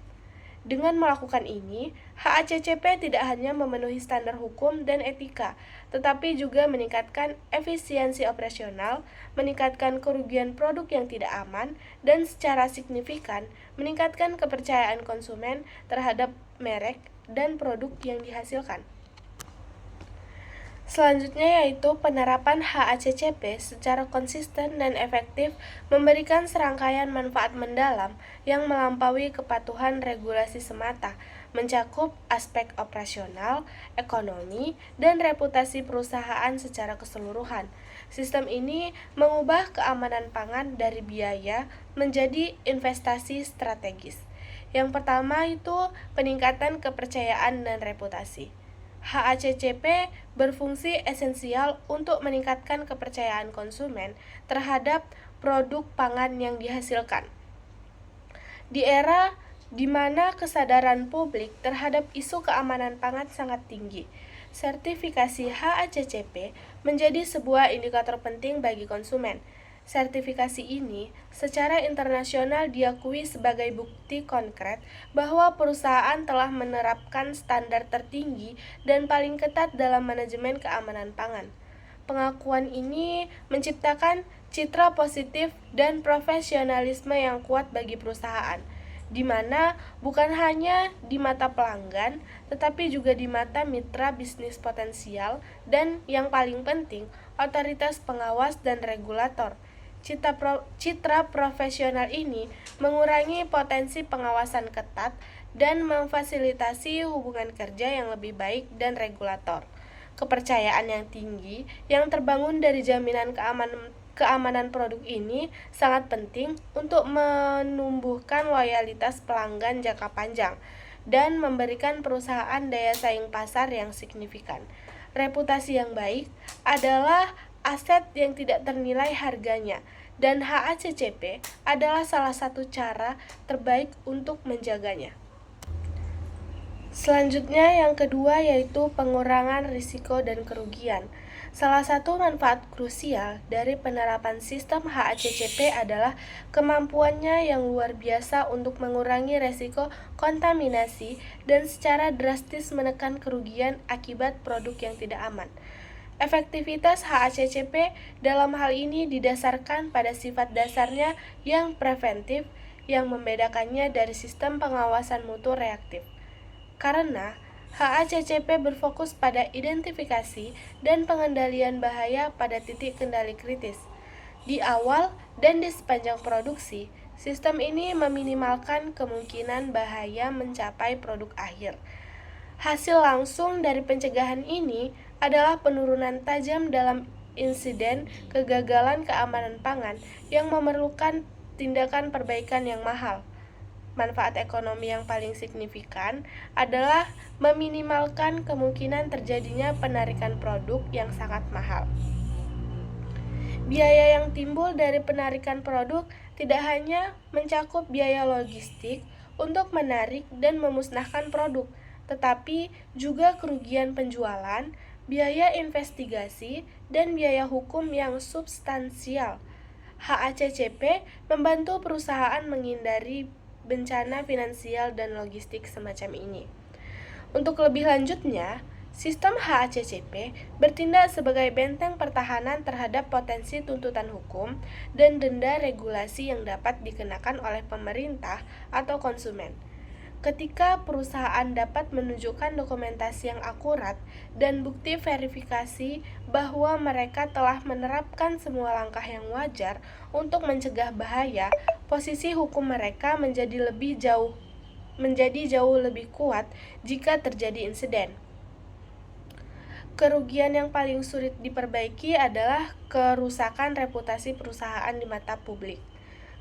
Dengan melakukan ini, HACCP tidak hanya memenuhi standar hukum dan etika, tetapi juga meningkatkan efisiensi operasional, meningkatkan kerugian produk yang tidak aman, dan secara signifikan meningkatkan kepercayaan konsumen terhadap merek dan produk yang dihasilkan. Selanjutnya yaitu penerapan HACCP secara konsisten dan efektif memberikan serangkaian manfaat mendalam yang melampaui kepatuhan regulasi semata, mencakup aspek operasional, ekonomi, dan reputasi perusahaan secara keseluruhan. Sistem ini mengubah keamanan pangan dari biaya menjadi investasi strategis. Yang pertama itu peningkatan kepercayaan dan reputasi. HACCP berfungsi esensial untuk meningkatkan kepercayaan konsumen terhadap produk pangan yang dihasilkan. Di era di mana kesadaran publik terhadap isu keamanan pangan sangat tinggi, sertifikasi HACCP menjadi sebuah indikator penting bagi konsumen. Sertifikasi ini secara internasional diakui sebagai bukti konkret bahwa perusahaan telah menerapkan standar tertinggi dan paling ketat dalam manajemen keamanan pangan. Pengakuan ini menciptakan citra positif dan profesionalisme yang kuat bagi perusahaan, di mana bukan hanya di mata pelanggan, tetapi juga di mata mitra bisnis potensial dan yang paling penting, otoritas pengawas dan regulator. Citra profesional ini mengurangi potensi pengawasan ketat dan memfasilitasi hubungan kerja yang lebih baik dan regulator. Kepercayaan yang tinggi yang terbangun dari jaminan keamanan produk ini sangat penting untuk menumbuhkan loyalitas pelanggan jangka panjang dan memberikan perusahaan daya saing pasar yang signifikan. Reputasi yang baik adalah aset yang tidak ternilai harganya, dan HACCP adalah salah satu cara terbaik untuk menjaganya. Selanjutnya yang kedua yaitu pengurangan risiko dan kerugian. Salah satu manfaat krusial dari penerapan sistem HACCP adalah kemampuannya yang luar biasa untuk mengurangi risiko kontaminasi dan secara drastis menekan kerugian akibat produk yang tidak aman. Efektivitas HACCP dalam hal ini didasarkan pada sifat dasarnya yang preventif yang membedakannya dari sistem pengawasan mutu reaktif. Karena HACCP berfokus pada identifikasi dan pengendalian bahaya pada titik kendali kritis. Di awal dan di sepanjang produksi, sistem ini meminimalkan kemungkinan bahaya mencapai produk akhir. Hasil langsung dari pencegahan ini adalah penurunan tajam dalam insiden kegagalan keamanan pangan yang memerlukan tindakan perbaikan yang mahal. Manfaat ekonomi yang paling signifikan adalah meminimalkan kemungkinan terjadinya penarikan produk yang sangat mahal. Biaya yang timbul dari penarikan produk tidak hanya mencakup biaya logistik untuk menarik dan memusnahkan produk, tetapi juga kerugian penjualan, biaya investigasi, dan biaya hukum yang substansial. HACCP membantu perusahaan menghindari bencana finansial dan logistik semacam ini. Untuk lebih lanjutnya, sistem HACCP bertindak sebagai benteng pertahanan terhadap potensi tuntutan hukum dan denda regulasi yang dapat dikenakan oleh pemerintah atau konsumen. Ketika perusahaan dapat menunjukkan dokumentasi yang akurat dan bukti verifikasi bahwa mereka telah menerapkan semua langkah yang wajar untuk mencegah bahaya, posisi hukum mereka menjadi jauh lebih kuat jika terjadi insiden. Kerugian yang paling sulit diperbaiki adalah kerusakan reputasi perusahaan di mata publik.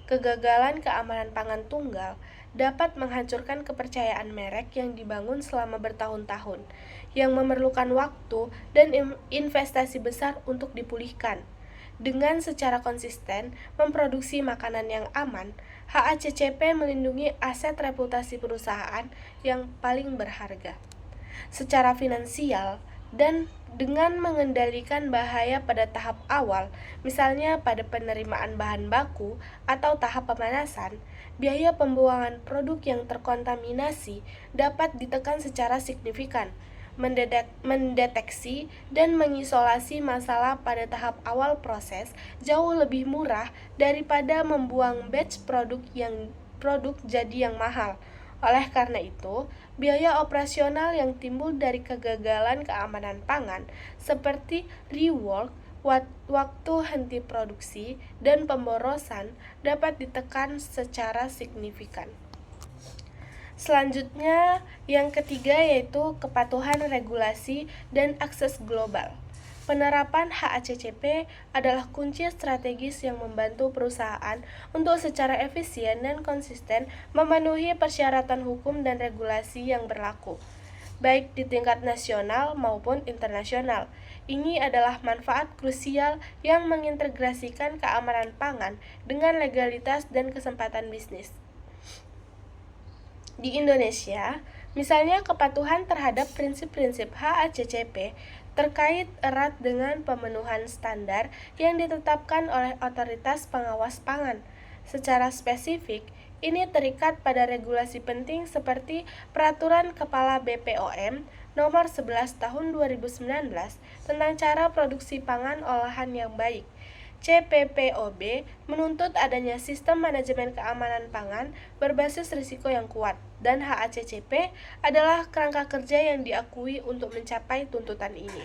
Kegagalan keamanan pangan tunggal dapat menghancurkan kepercayaan merek yang dibangun selama bertahun-tahun, yang memerlukan waktu dan investasi besar untuk dipulihkan. Dengan secara konsisten memproduksi makanan yang aman, HACCP melindungi aset reputasi perusahaan yang paling berharga. Secara finansial, dan dengan mengendalikan bahaya pada tahap awal, misalnya pada penerimaan bahan baku atau tahap pemanasan, biaya pembuangan produk yang terkontaminasi dapat ditekan secara signifikan. Mendeteksi dan mengisolasi masalah pada tahap awal proses jauh lebih murah daripada membuang batch produk jadi yang mahal. Oleh karena itu, biaya operasional yang timbul dari kegagalan keamanan pangan seperti rework, waktu henti produksi, dan pemborosan dapat ditekan secara signifikan. Selanjutnya, yang ketiga yaitu kepatuhan regulasi dan akses global. Penerapan HACCP adalah kunci strategis yang membantu perusahaan untuk secara efisien dan konsisten memenuhi persyaratan hukum dan regulasi yang berlaku, baik di tingkat nasional maupun internasional. Ini adalah manfaat krusial yang mengintegrasikan keamanan pangan dengan legalitas dan kesempatan bisnis. Di Indonesia, misalnya kepatuhan terhadap prinsip-prinsip HACCP terkait erat dengan pemenuhan standar yang ditetapkan oleh otoritas pengawas pangan. Secara spesifik, ini terikat pada regulasi penting seperti Peraturan Kepala BPOM Nomor 11 Tahun 2019 tentang cara produksi pangan olahan yang baik. CPPOB menuntut adanya sistem manajemen keamanan pangan berbasis risiko yang kuat, dan HACCP adalah kerangka kerja yang diakui untuk mencapai tuntutan ini.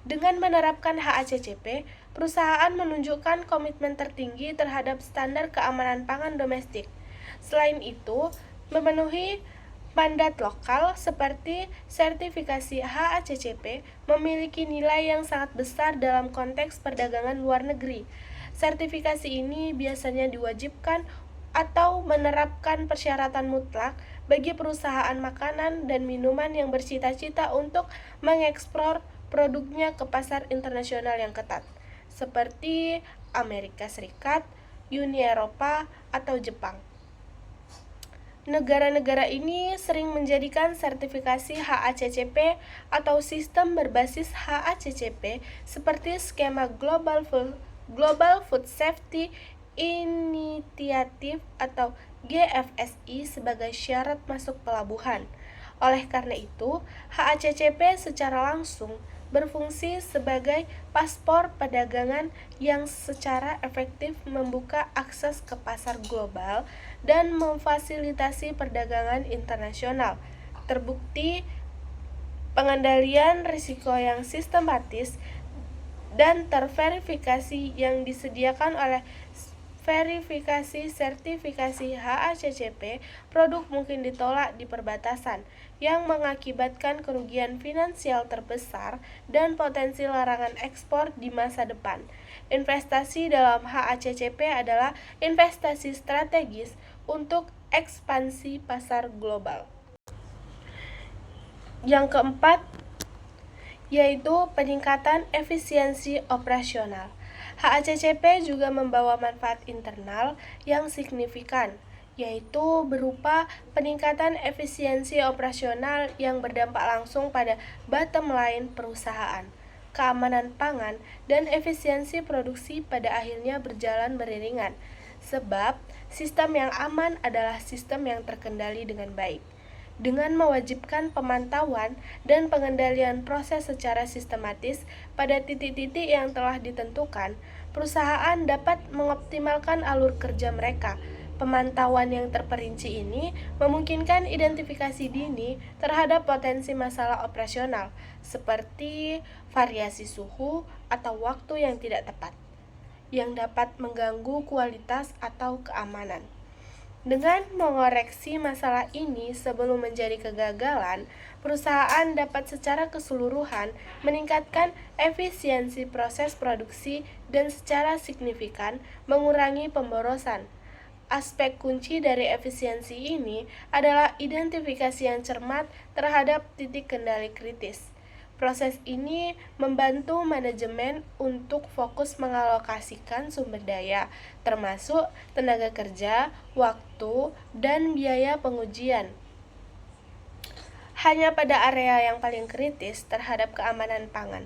Dengan menerapkan HACCP, perusahaan menunjukkan komitmen tertinggi terhadap standar keamanan pangan domestik. Selain itu, memenuhi mandat lokal seperti sertifikasi HACCP memiliki nilai yang sangat besar dalam konteks perdagangan luar negeri. Sertifikasi ini biasanya diwajibkan atau menerapkan persyaratan mutlak bagi perusahaan makanan dan minuman yang bercita-cita untuk mengekspor produknya ke pasar internasional yang ketat, seperti Amerika Serikat, Uni Eropa, atau Jepang. Negara-negara ini sering menjadikan sertifikasi HACCP atau sistem berbasis HACCP seperti skema Global Food Safety Initiative atau GFSI sebagai syarat masuk pelabuhan. Oleh karena itu, HACCP secara langsung berfungsi sebagai paspor perdagangan yang secara efektif membuka akses ke pasar global dan memfasilitasi perdagangan internasional. Terbukti, pengendalian risiko yang sistematis dan terverifikasi yang disediakan oleh verifikasi sertifikasi HACCP produk mungkin ditolak di perbatasan, yang mengakibatkan kerugian finansial terbesar dan potensi larangan ekspor di masa depan. Investasi dalam HACCP adalah investasi strategis untuk ekspansi pasar global. Yang keempat, yaitu peningkatan efisiensi operasional. HACCP juga membawa manfaat internal yang signifikan, yaitu berupa peningkatan efisiensi operasional yang berdampak langsung pada bottom line perusahaan, keamanan pangan, dan efisiensi produksi pada akhirnya berjalan beriringan, sebab sistem yang aman adalah sistem yang terkendali dengan baik. Dengan mewajibkan pemantauan dan pengendalian proses secara sistematis pada titik-titik yang telah ditentukan, perusahaan dapat mengoptimalkan alur kerja mereka, Pemantauan yang terperinci ini memungkinkan identifikasi dini terhadap potensi masalah operasional, seperti variasi suhu atau waktu yang tidak tepat, yang dapat mengganggu kualitas atau keamanan. Dengan mengoreksi masalah ini sebelum menjadi kegagalan, perusahaan dapat secara keseluruhan meningkatkan efisiensi proses produksi dan secara signifikan mengurangi pemborosan. Aspek kunci dari efisiensi ini adalah identifikasi yang cermat terhadap titik kendali kritis. Proses ini membantu manajemen untuk fokus mengalokasikan sumber daya, termasuk tenaga kerja, waktu, dan biaya pengujian, hanya pada area yang paling kritis terhadap keamanan pangan.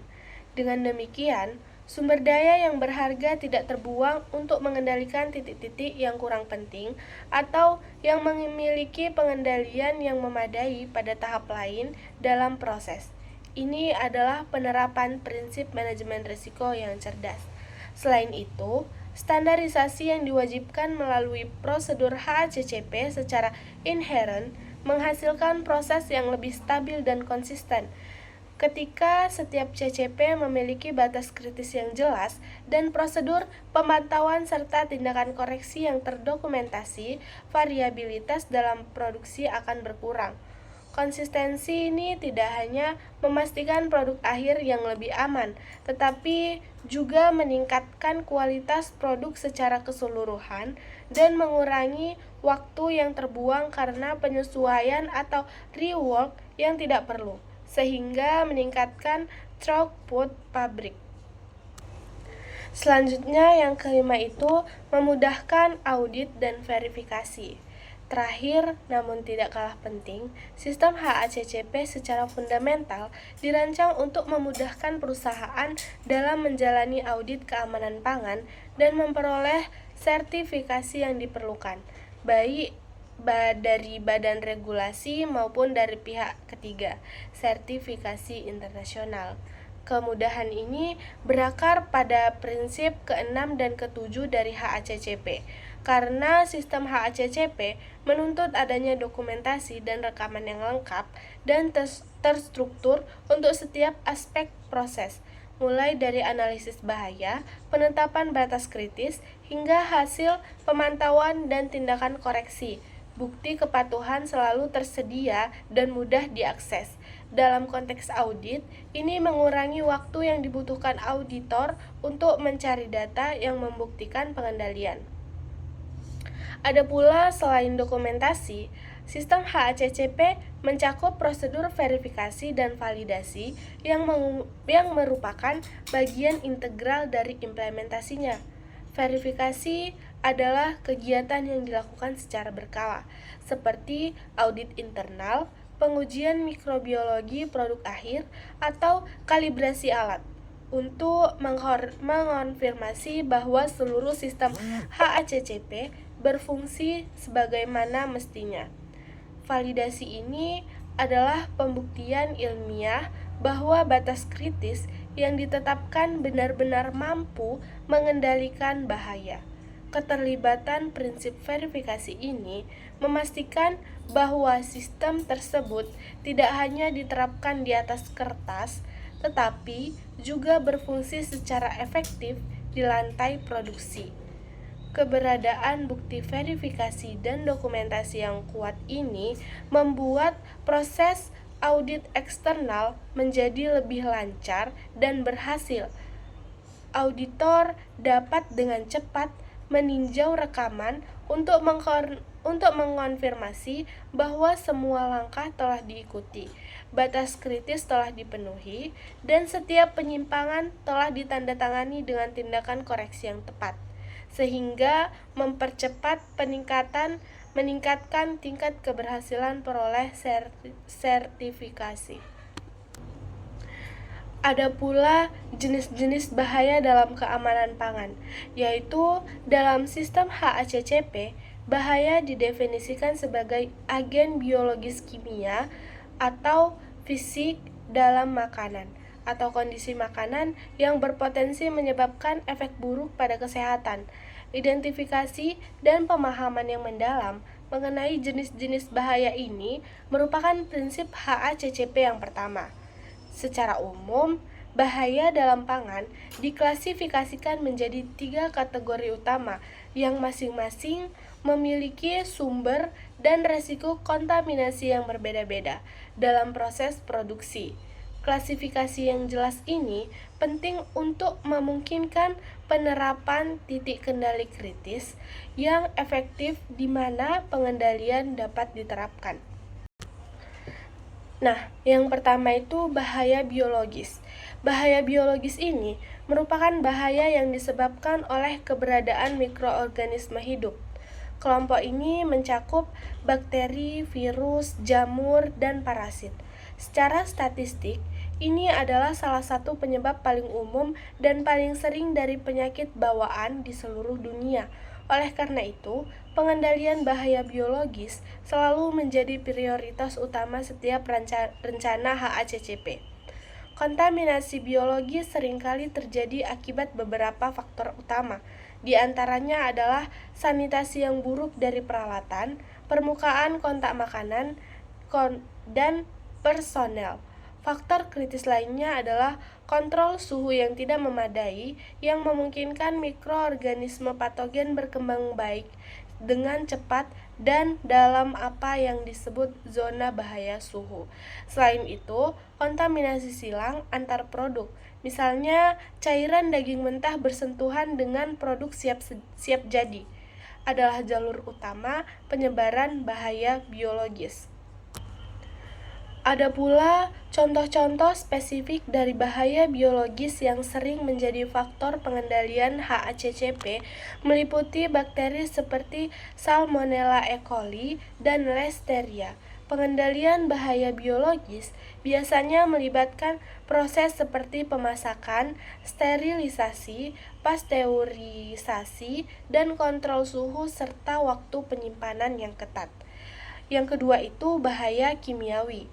Dengan demikian, sumber daya yang berharga tidak terbuang untuk mengendalikan titik-titik yang kurang penting atau yang memiliki pengendalian yang memadai pada tahap lain dalam proses. Ini adalah penerapan prinsip manajemen risiko yang cerdas. Selain itu, standarisasi yang diwajibkan melalui prosedur HACCP secara inherent menghasilkan proses yang lebih stabil dan konsisten. Ketika setiap CCP memiliki batas kritis yang jelas dan prosedur pemantauan serta tindakan koreksi yang terdokumentasi, variabilitas dalam produksi akan berkurang. Konsistensi ini tidak hanya memastikan produk akhir yang lebih aman, tetapi juga meningkatkan kualitas produk secara keseluruhan dan mengurangi waktu yang terbuang karena penyesuaian atau rework yang tidak perlu, sehingga meningkatkan throughput pabrik. Selanjutnya, yang kelima itu memudahkan audit dan verifikasi. Terakhir, namun tidak kalah penting, sistem HACCP secara fundamental dirancang untuk memudahkan perusahaan dalam menjalani audit keamanan pangan dan memperoleh sertifikasi yang diperlukan, baik dari badan regulasi maupun dari pihak ketiga, sertifikasi internasional. Kemudahan ini berakar pada prinsip ke-6 dan ke-7 dari HACCP, karena sistem HACCP menuntut adanya dokumentasi dan rekaman yang lengkap dan terstruktur untuk setiap aspek proses, mulai dari analisis bahaya, penetapan batas kritis, hingga hasil pemantauan dan tindakan koreksi. Bukti kepatuhan selalu tersedia dan mudah diakses. Dalam konteks audit, ini mengurangi waktu yang dibutuhkan auditor untuk mencari data yang membuktikan pengendalian. Ada pula selain dokumentasi, sistem HACCP mencakup prosedur verifikasi dan validasi yang merupakan bagian integral dari implementasinya. Verifikasi adalah kegiatan yang dilakukan secara berkala, seperti audit internal, pengujian mikrobiologi produk akhir, atau kalibrasi alat, untuk mengonfirmasi bahwa seluruh sistem HACCP berfungsi sebagaimana mestinya. Validasi ini adalah pembuktian ilmiah bahwa batas kritis yang ditetapkan benar-benar mampu mengendalikan bahaya. Keterlibatan prinsip verifikasi ini memastikan bahwa sistem tersebut tidak hanya diterapkan di atas kertas, tetapi juga berfungsi secara efektif di lantai produksi. Keberadaan bukti verifikasi dan dokumentasi yang kuat ini membuat proses audit eksternal menjadi lebih lancar dan berhasil. Auditor dapat dengan cepat meninjau rekaman untuk mengonfirmasi bahwa semua langkah telah diikuti, batas kritis telah dipenuhi, dan setiap penyimpangan telah ditandatangani dengan tindakan koreksi yang tepat, sehingga mempercepat meningkatkan tingkat keberhasilan peroleh sertifikasi. Ada pula jenis-jenis bahaya dalam keamanan pangan, yaitu dalam sistem HACCP, bahaya didefinisikan sebagai agen biologis kimia atau fisik dalam makanan, atau kondisi makanan yang berpotensi menyebabkan efek buruk pada kesehatan. Identifikasi dan pemahaman yang mendalam mengenai jenis-jenis bahaya ini merupakan prinsip HACCP yang pertama. Secara umum, bahaya dalam pangan diklasifikasikan menjadi 3 kategori utama yang masing-masing memiliki sumber dan resiko kontaminasi yang berbeda-beda dalam proses produksi. Klasifikasi yang jelas ini penting untuk memungkinkan penerapan titik kendali kritis yang efektif di mana pengendalian dapat diterapkan. Nah, yang pertama itu bahaya biologis. Bahaya biologis ini merupakan bahaya yang disebabkan oleh keberadaan mikroorganisme hidup. Kelompok ini mencakup bakteri, virus, jamur, dan parasit. Secara statistik, ini adalah salah satu penyebab paling umum dan paling sering dari penyakit bawaan di seluruh dunia. Oleh karena itu, pengendalian bahaya biologis selalu menjadi prioritas utama setiap rencana HACCP. Kontaminasi biologi seringkali terjadi akibat beberapa faktor utama. Di antaranya adalah sanitasi yang buruk dari peralatan, permukaan kontak makanan, dan personel. Faktor kritis lainnya adalah kontrol suhu yang tidak memadai yang memungkinkan mikroorganisme patogen berkembang baik dengan cepat dan dalam apa yang disebut zona bahaya suhu. Selain itu, kontaminasi silang antar produk, misalnya cairan daging mentah bersentuhan dengan produk siap jadi, adalah jalur utama penyebaran bahaya biologis. Ada pula contoh-contoh spesifik dari bahaya biologis yang sering menjadi faktor pengendalian HACCP meliputi bakteri seperti Salmonella E. coli dan Listeria. Pengendalian bahaya biologis biasanya melibatkan proses seperti pemasakan, sterilisasi, pasteurisasi, dan kontrol suhu serta waktu penyimpanan yang ketat. Yang kedua itu bahaya kimiawi.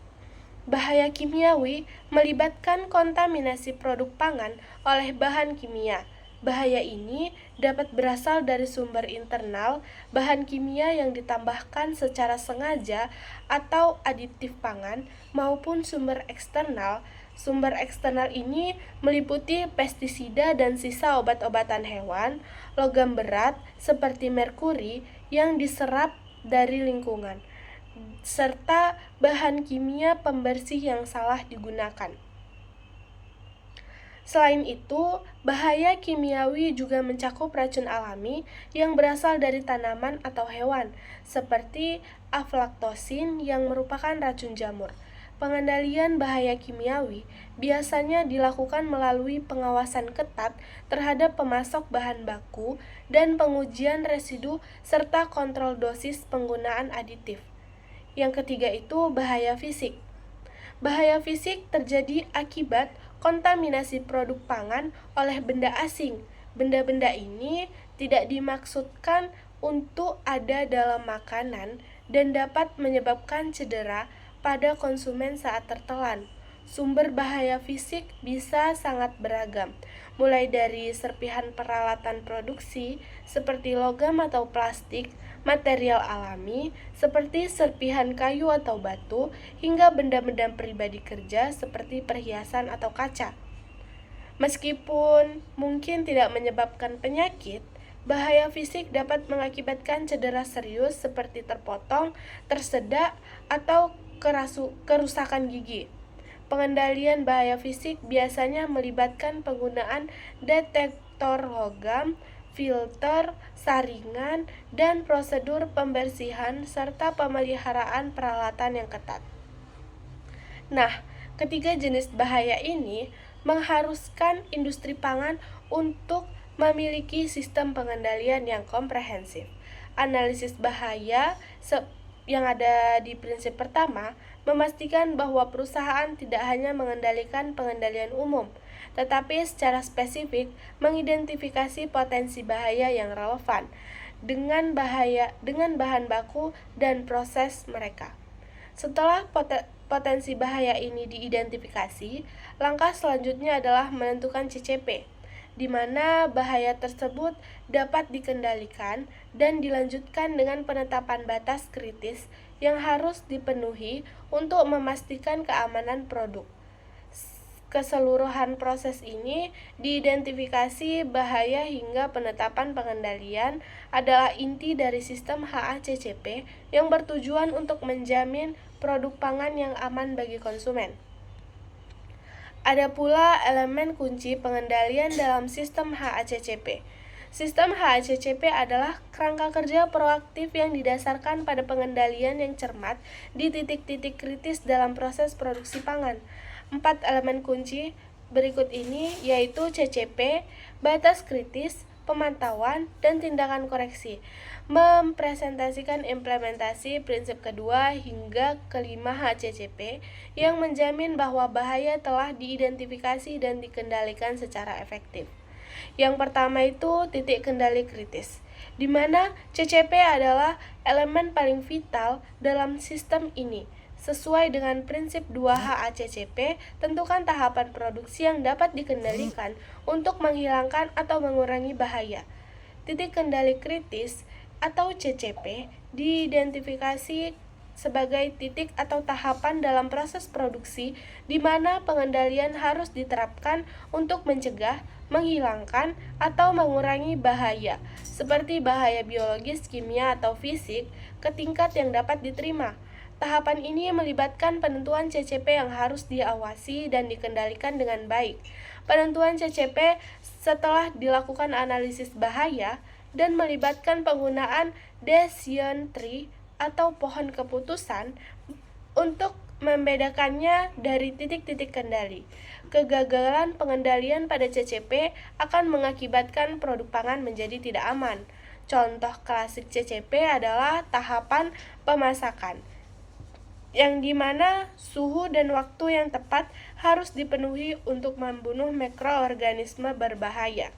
Bahaya kimiawi melibatkan kontaminasi produk pangan oleh bahan kimia. Bahaya ini dapat berasal dari sumber internal, bahan kimia yang ditambahkan secara sengaja atau aditif pangan, maupun sumber eksternal. Sumber eksternal ini meliputi pestisida dan sisa obat-obatan hewan, logam berat seperti merkuri yang diserap dari lingkungan, serta bahan kimia pembersih yang salah digunakan. Selain itu, bahaya kimiawi juga mencakup racun alami yang berasal dari tanaman atau hewan, seperti aflatoxin yang merupakan racun jamur. Pengendalian bahaya kimiawi biasanya dilakukan melalui pengawasan ketat terhadap pemasok bahan baku dan pengujian residu serta kontrol dosis penggunaan aditif. Yang ketiga itu bahaya fisik. Bahaya fisik terjadi akibat kontaminasi produk pangan oleh benda asing. Benda-benda ini tidak dimaksudkan untuk ada dalam makanan dan dapat menyebabkan cedera pada konsumen saat tertelan. Sumber bahaya fisik bisa sangat beragam, mulai dari serpihan peralatan produksi seperti logam atau plastik, material alami seperti serpihan kayu atau batu, hingga benda-benda pribadi kerja seperti perhiasan atau kaca. Meskipun mungkin tidak menyebabkan penyakit, bahaya fisik dapat mengakibatkan cedera serius seperti terpotong, tersedak, atau kerusakan gigi. Pengendalian bahaya fisik biasanya melibatkan penggunaan detektor logam, filter, saringan, dan prosedur pembersihan serta pemeliharaan peralatan yang ketat. Nah, ketiga jenis bahaya ini mengharuskan industri pangan untuk memiliki sistem pengendalian yang komprehensif. Analisis bahaya yang ada di prinsip pertama memastikan bahwa perusahaan tidak hanya mengendalikan pengendalian umum, tetapi secara spesifik mengidentifikasi potensi bahaya yang relevan dengan bahan baku dan proses mereka. Setelah potensi bahaya ini diidentifikasi, langkah selanjutnya adalah menentukan CCP. di mana bahaya tersebut dapat dikendalikan dan dilanjutkan dengan penetapan batas kritis yang harus dipenuhi untuk memastikan keamanan produk. Keseluruhan proses ini, diidentifikasi bahaya hingga penetapan pengendalian, adalah inti dari sistem HACCP yang bertujuan untuk menjamin produk pangan yang aman bagi konsumen. Ada pula elemen kunci pengendalian dalam sistem HACCP. Sistem HACCP adalah kerangka kerja proaktif yang didasarkan pada pengendalian yang cermat di titik-titik kritis dalam proses produksi pangan. 4 elemen kunci berikut ini yaitu CCP, batas kritis, pemantauan, dan tindakan koreksi, mempresentasikan implementasi prinsip kedua hingga kelima HACCP yang menjamin bahwa bahaya telah diidentifikasi dan dikendalikan secara efektif. Yang pertama itu titik kendali kritis, di mana CCP adalah elemen paling vital dalam sistem ini. Sesuai dengan prinsip 2H ACCP, tentukan tahapan produksi yang dapat dikendalikan untuk menghilangkan atau mengurangi bahaya. Titik kendali kritis atau CCP diidentifikasi sebagai titik atau tahapan dalam proses produksi di mana pengendalian harus diterapkan untuk mencegah, menghilangkan, atau mengurangi bahaya, seperti bahaya biologis, kimia, atau fisik, ke tingkat yang dapat diterima. Tahapan ini melibatkan penentuan CCP yang harus diawasi dan dikendalikan dengan baik. Penentuan CCP setelah dilakukan analisis bahaya dan melibatkan penggunaan decision tree atau pohon keputusan untuk membedakannya dari titik-titik kendali. Kegagalan pengendalian pada CCP akan mengakibatkan produk pangan menjadi tidak aman. Contoh klasik CCP adalah tahapan pemasakan, yang dimana suhu dan waktu yang tepat harus dipenuhi untuk membunuh mikroorganisme berbahaya.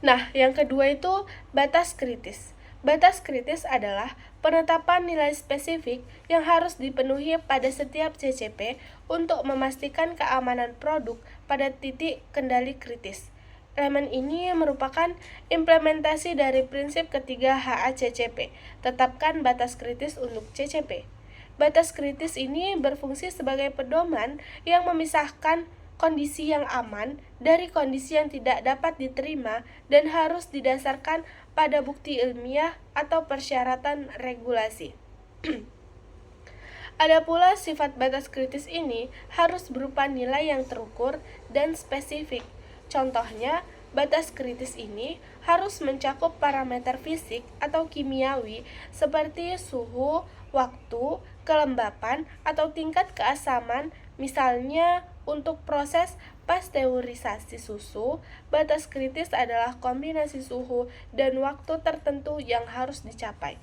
Nah, yang kedua itu batas kritis. Batas kritis adalah penetapan nilai spesifik yang harus dipenuhi pada setiap CCP untuk memastikan keamanan produk pada titik kendali kritis. Elemen ini merupakan implementasi dari prinsip ketiga HACCP, tetapkan batas kritis untuk CCP. Batas kritis ini berfungsi sebagai pedoman yang memisahkan kondisi yang aman dari kondisi yang tidak dapat diterima dan harus didasarkan pada bukti ilmiah atau persyaratan regulasi. Ada pula sifat batas kritis ini harus berupa nilai yang terukur dan spesifik. Contohnya, batas kritis ini harus mencakup parameter fisik atau kimiawi seperti suhu, waktu, kelembapan, atau tingkat keasaman. Misalnya, untuk proses pasteurisasi susu, batas kritis adalah kombinasi suhu dan waktu tertentu yang harus dicapai.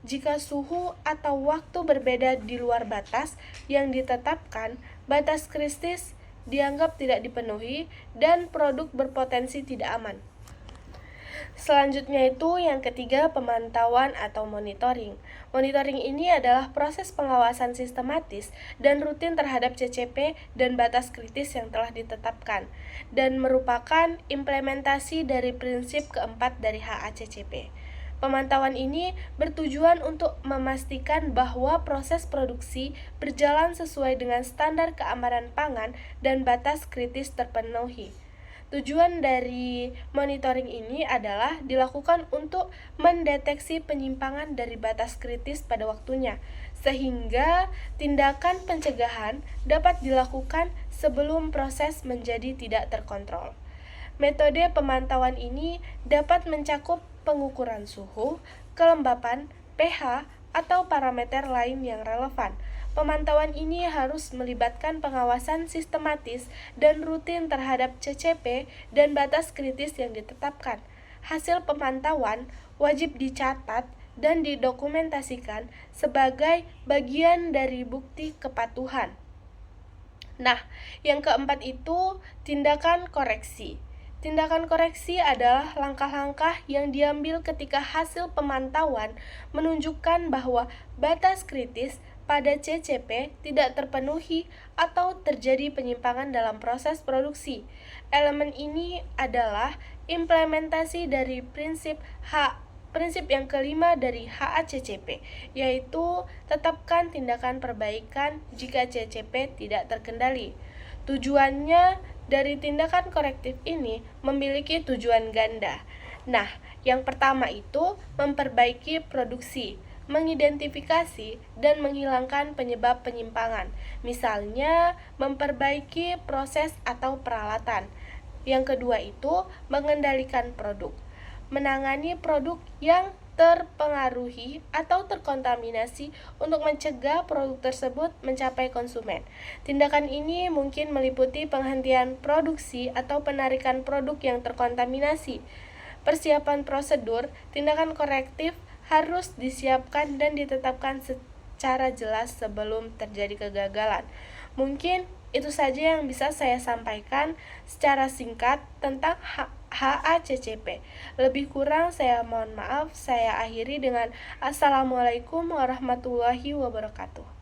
Jika suhu atau waktu berbeda di luar batas yang ditetapkan, batas kritis dianggap tidak dipenuhi dan produk berpotensi tidak aman. Selanjutnya itu yang ketiga, pemantauan atau monitoring. Monitoring ini adalah proses pengawasan sistematis dan rutin terhadap CCP dan batas kritis yang telah ditetapkan, dan merupakan implementasi dari prinsip keempat dari HACCP. Pemantauan ini bertujuan untuk memastikan bahwa proses produksi berjalan sesuai dengan standar keamanan pangan dan batas kritis terpenuhi. Tujuan dari monitoring ini adalah dilakukan untuk mendeteksi penyimpangan dari batas kritis pada waktunya, sehingga tindakan pencegahan dapat dilakukan sebelum proses menjadi tidak terkontrol. Metode pemantauan ini dapat mencakup pengukuran suhu, kelembapan, pH, atau parameter lain yang relevan. Pemantauan ini harus melibatkan pengawasan sistematis dan rutin terhadap CCP dan batas kritis yang ditetapkan. Hasil pemantauan wajib dicatat dan didokumentasikan sebagai bagian dari bukti kepatuhan. Nah, yang keempat itu tindakan koreksi. Tindakan koreksi adalah langkah-langkah yang diambil ketika hasil pemantauan menunjukkan bahwa batas kritis pada CCP tidak terpenuhi atau terjadi penyimpangan dalam proses produksi. Elemen ini adalah implementasi dari prinsip yang kelima dari HACCP, yaitu tetapkan tindakan perbaikan jika CCP tidak terkendali. Tujuannya dari tindakan korektif ini memiliki tujuan ganda. Nah, yang pertama itu memperbaiki produksi, mengidentifikasi dan menghilangkan penyebab penyimpangan, misalnya memperbaiki proses atau peralatan. Yang kedua itu mengendalikan produk, menangani produk yang terpengaruhi atau terkontaminasi untuk mencegah produk tersebut mencapai konsumen. Tindakan ini mungkin meliputi penghentian produksi atau penarikan produk yang terkontaminasi. Persiapan prosedur, tindakan korektif harus disiapkan dan ditetapkan secara jelas sebelum terjadi kegagalan. Mungkin itu saja yang bisa saya sampaikan secara singkat tentang HACCP. Lebih kurang saya mohon maaf. Saya akhiri dengan Assalamualaikum warahmatullahi wabarakatuh.